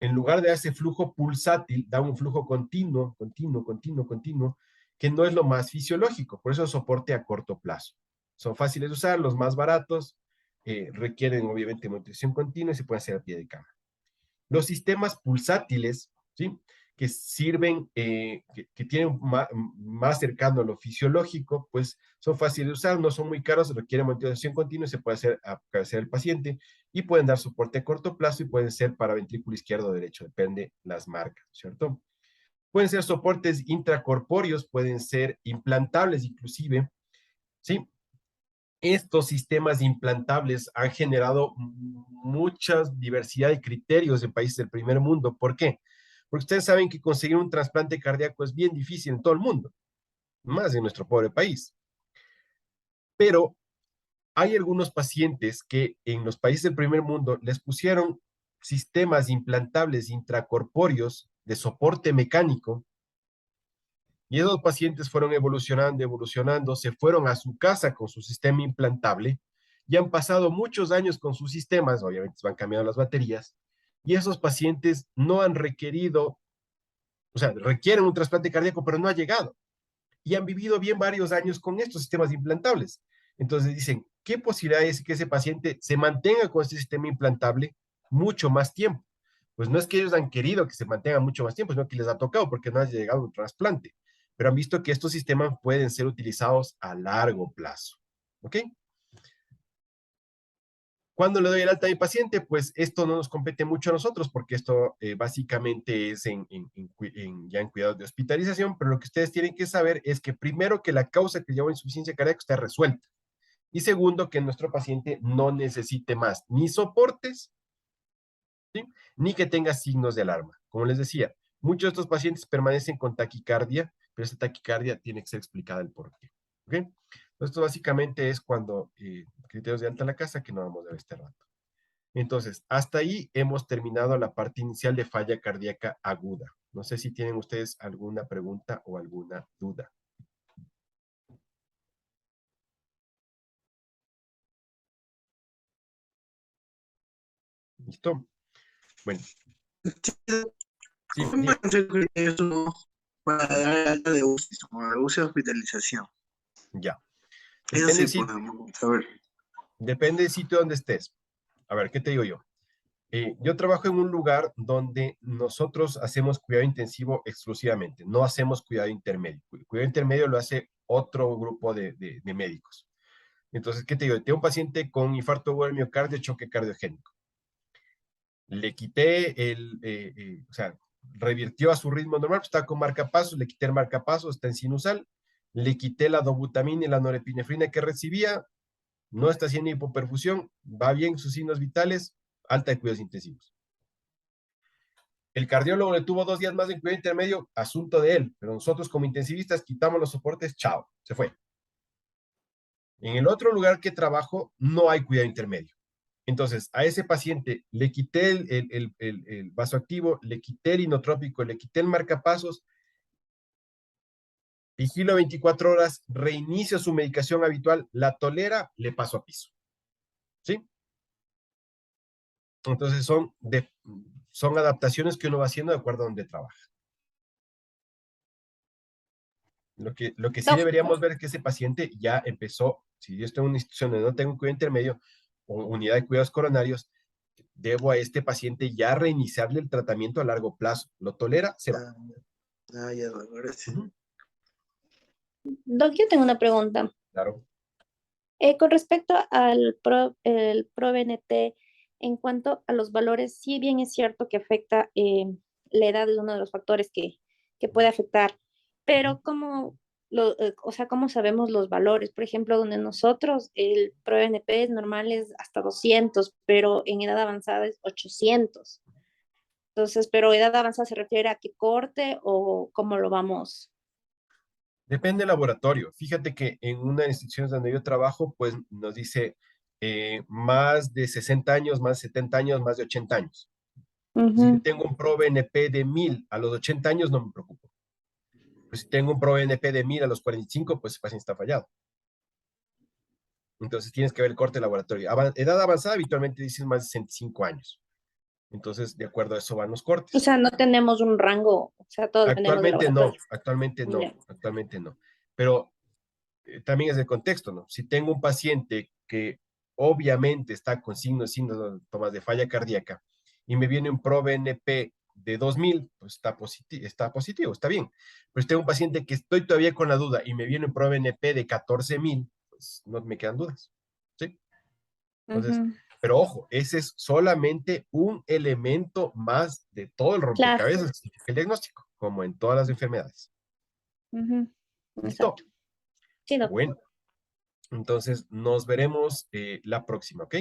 en lugar de ese flujo pulsátil, da un flujo continuo, que no es lo más fisiológico. Por eso soporte a corto plazo. Son fáciles de usar, los más baratos, requieren obviamente nutrición continua y se puede hacer a pie de cama. Los sistemas pulsátiles, ¿sí? Que sirven, que tienen más cercano a lo fisiológico, pues son fáciles de usar, no son muy caros, requieren monitorización continua y se puede hacer a cabecera del paciente y pueden dar soporte a corto plazo y pueden ser para ventrículo izquierdo o derecho, depende las marcas, ¿cierto? Pueden ser soportes intracorpóreos, pueden ser implantables inclusive, ¿sí? Estos sistemas implantables han generado mucha diversidad de criterios en países del primer mundo. ¿Por qué? Porque ustedes saben que conseguir un trasplante cardíaco es bien difícil en todo el mundo, más en nuestro pobre país. Pero hay algunos pacientes que en los países del primer mundo les pusieron sistemas implantables intracorpóreos de soporte mecánico. Y esos pacientes fueron evolucionando, se fueron a su casa con su sistema implantable y han pasado muchos años con sus sistemas, obviamente se van cambiando las baterías, y esos pacientes no han requerido, o sea, requieren un trasplante cardíaco, pero no ha llegado. Y han vivido bien varios años con estos sistemas implantables. Entonces dicen, ¿qué posibilidad es que ese paciente se mantenga con este sistema implantable mucho más tiempo? Pues no es que ellos han querido que se mantenga mucho más tiempo, sino que les ha tocado porque no ha llegado un trasplante. Pero han visto que estos sistemas pueden ser utilizados a largo plazo. ¿Ok? ¿Cuándo le doy el alta a mi paciente? Pues esto no nos compete mucho a nosotros porque esto básicamente es ya en cuidados de hospitalización, pero lo que ustedes tienen que saber es que primero que la causa que llevó a insuficiencia cardíaca está resuelta y segundo que nuestro paciente no necesite más ni soportes, ¿sí? Ni que tenga signos de alarma. Como les decía, muchos de estos pacientes permanecen con taquicardia, pero esta taquicardia tiene que ser explicada el por qué. ¿Ok? Entonces, esto básicamente es cuando criterios de alta en la casa que no vamos a ver este rato. Entonces, hasta ahí hemos terminado la parte inicial de falla cardíaca aguda. No sé si tienen ustedes alguna pregunta o alguna duda. ¿Listo? Bueno, sí, ¿Cómo diga. hacer eso para dar el alta de UCI, como la UCI hospitalización? Ya. Eso Depende sí del sitio, podemos saber. depende del sitio donde estés. A ver, ¿qué te digo yo? Yo trabajo en un lugar donde nosotros hacemos cuidado intensivo exclusivamente, no hacemos cuidado intermedio. Cuidado intermedio lo hace otro grupo de médicos. Entonces, ¿qué te digo? Tengo un paciente con infarto agudo del miocardio, choque cardiogénico. Le quité o sea, revirtió a su ritmo normal, pues estaba con marcapasos, le quité el marcapasos, está en sinusal, le quité la dobutamina y la norepinefrina que recibía, no está haciendo hipoperfusión, va bien sus signos vitales, alta de cuidados intensivos. El cardiólogo le tuvo 2 días más de cuidado intermedio, asunto de él, pero nosotros como intensivistas quitamos los soportes, chao, se fue. En el otro lugar que trabajo no hay cuidado intermedio. Entonces, a ese paciente le quité el vasoactivo, le quité el inotrópico, le quité el marcapasos, vigilo 24 horas, reinicio su medicación habitual, la tolera, le paso a piso. ¿Sí? Entonces, son adaptaciones que uno va haciendo de acuerdo a donde trabaja. Lo que sí No, deberíamos ver es que ese paciente ya empezó, si yo estoy en una institución donde no tengo un cuidado intermedio o unidad de cuidados coronarios, debo a este paciente ya reiniciarle el tratamiento a largo plazo. ¿Lo tolera? Se va. Ya, gracias. Ujú, Doc, yo tengo una pregunta. claro. Con respecto el ProBNP, en cuanto a los valores, si bien es cierto que afecta la edad, es uno de los factores que puede afectar, pero o sea, ¿cómo sabemos los valores? Por ejemplo, donde nosotros el ProBNP es normal es hasta 200, pero en edad avanzada es 800. Entonces, pero edad avanzada se refiere a qué corte o cómo lo vamos. Depende del laboratorio. Fíjate que en una de las instituciones donde yo trabajo, pues nos dice más de 60 años, más de 70 años, más de 80 años. Si yo Ujú. tengo un ProBNP de 1000 a los 80 años, no me preocupo. Pues si tengo un ProBNP de 1000 a los 45, pues el paciente está fallado. Entonces tienes que ver el corte de laboratorio. Edad avanzada habitualmente dicen más de 65 años. Entonces, de acuerdo a eso van los O cortes. sea, no tenemos un rango, o sea, todo dependemos del laboratorio. Actualmente no, Ya. actualmente no. Pero también es el contexto, ¿no? Si tengo un paciente que obviamente está con síntomas de falla cardíaca y me viene un ProBNP de 2000, pues está positivo, está bien. Pero si tengo un paciente que estoy todavía con la duda y me viene un ProBNP de 14000, pues no me quedan dudas, ¿sí? Entonces, Ujú. pero ojo, ese es solamente un elemento más de todo el Claro. rompecabezas que significa el diagnóstico, como en todas las enfermedades. Ujú. ¿Listo? Exacto. Sí, doctor. Bueno, entonces nos veremos la próxima, ¿ok?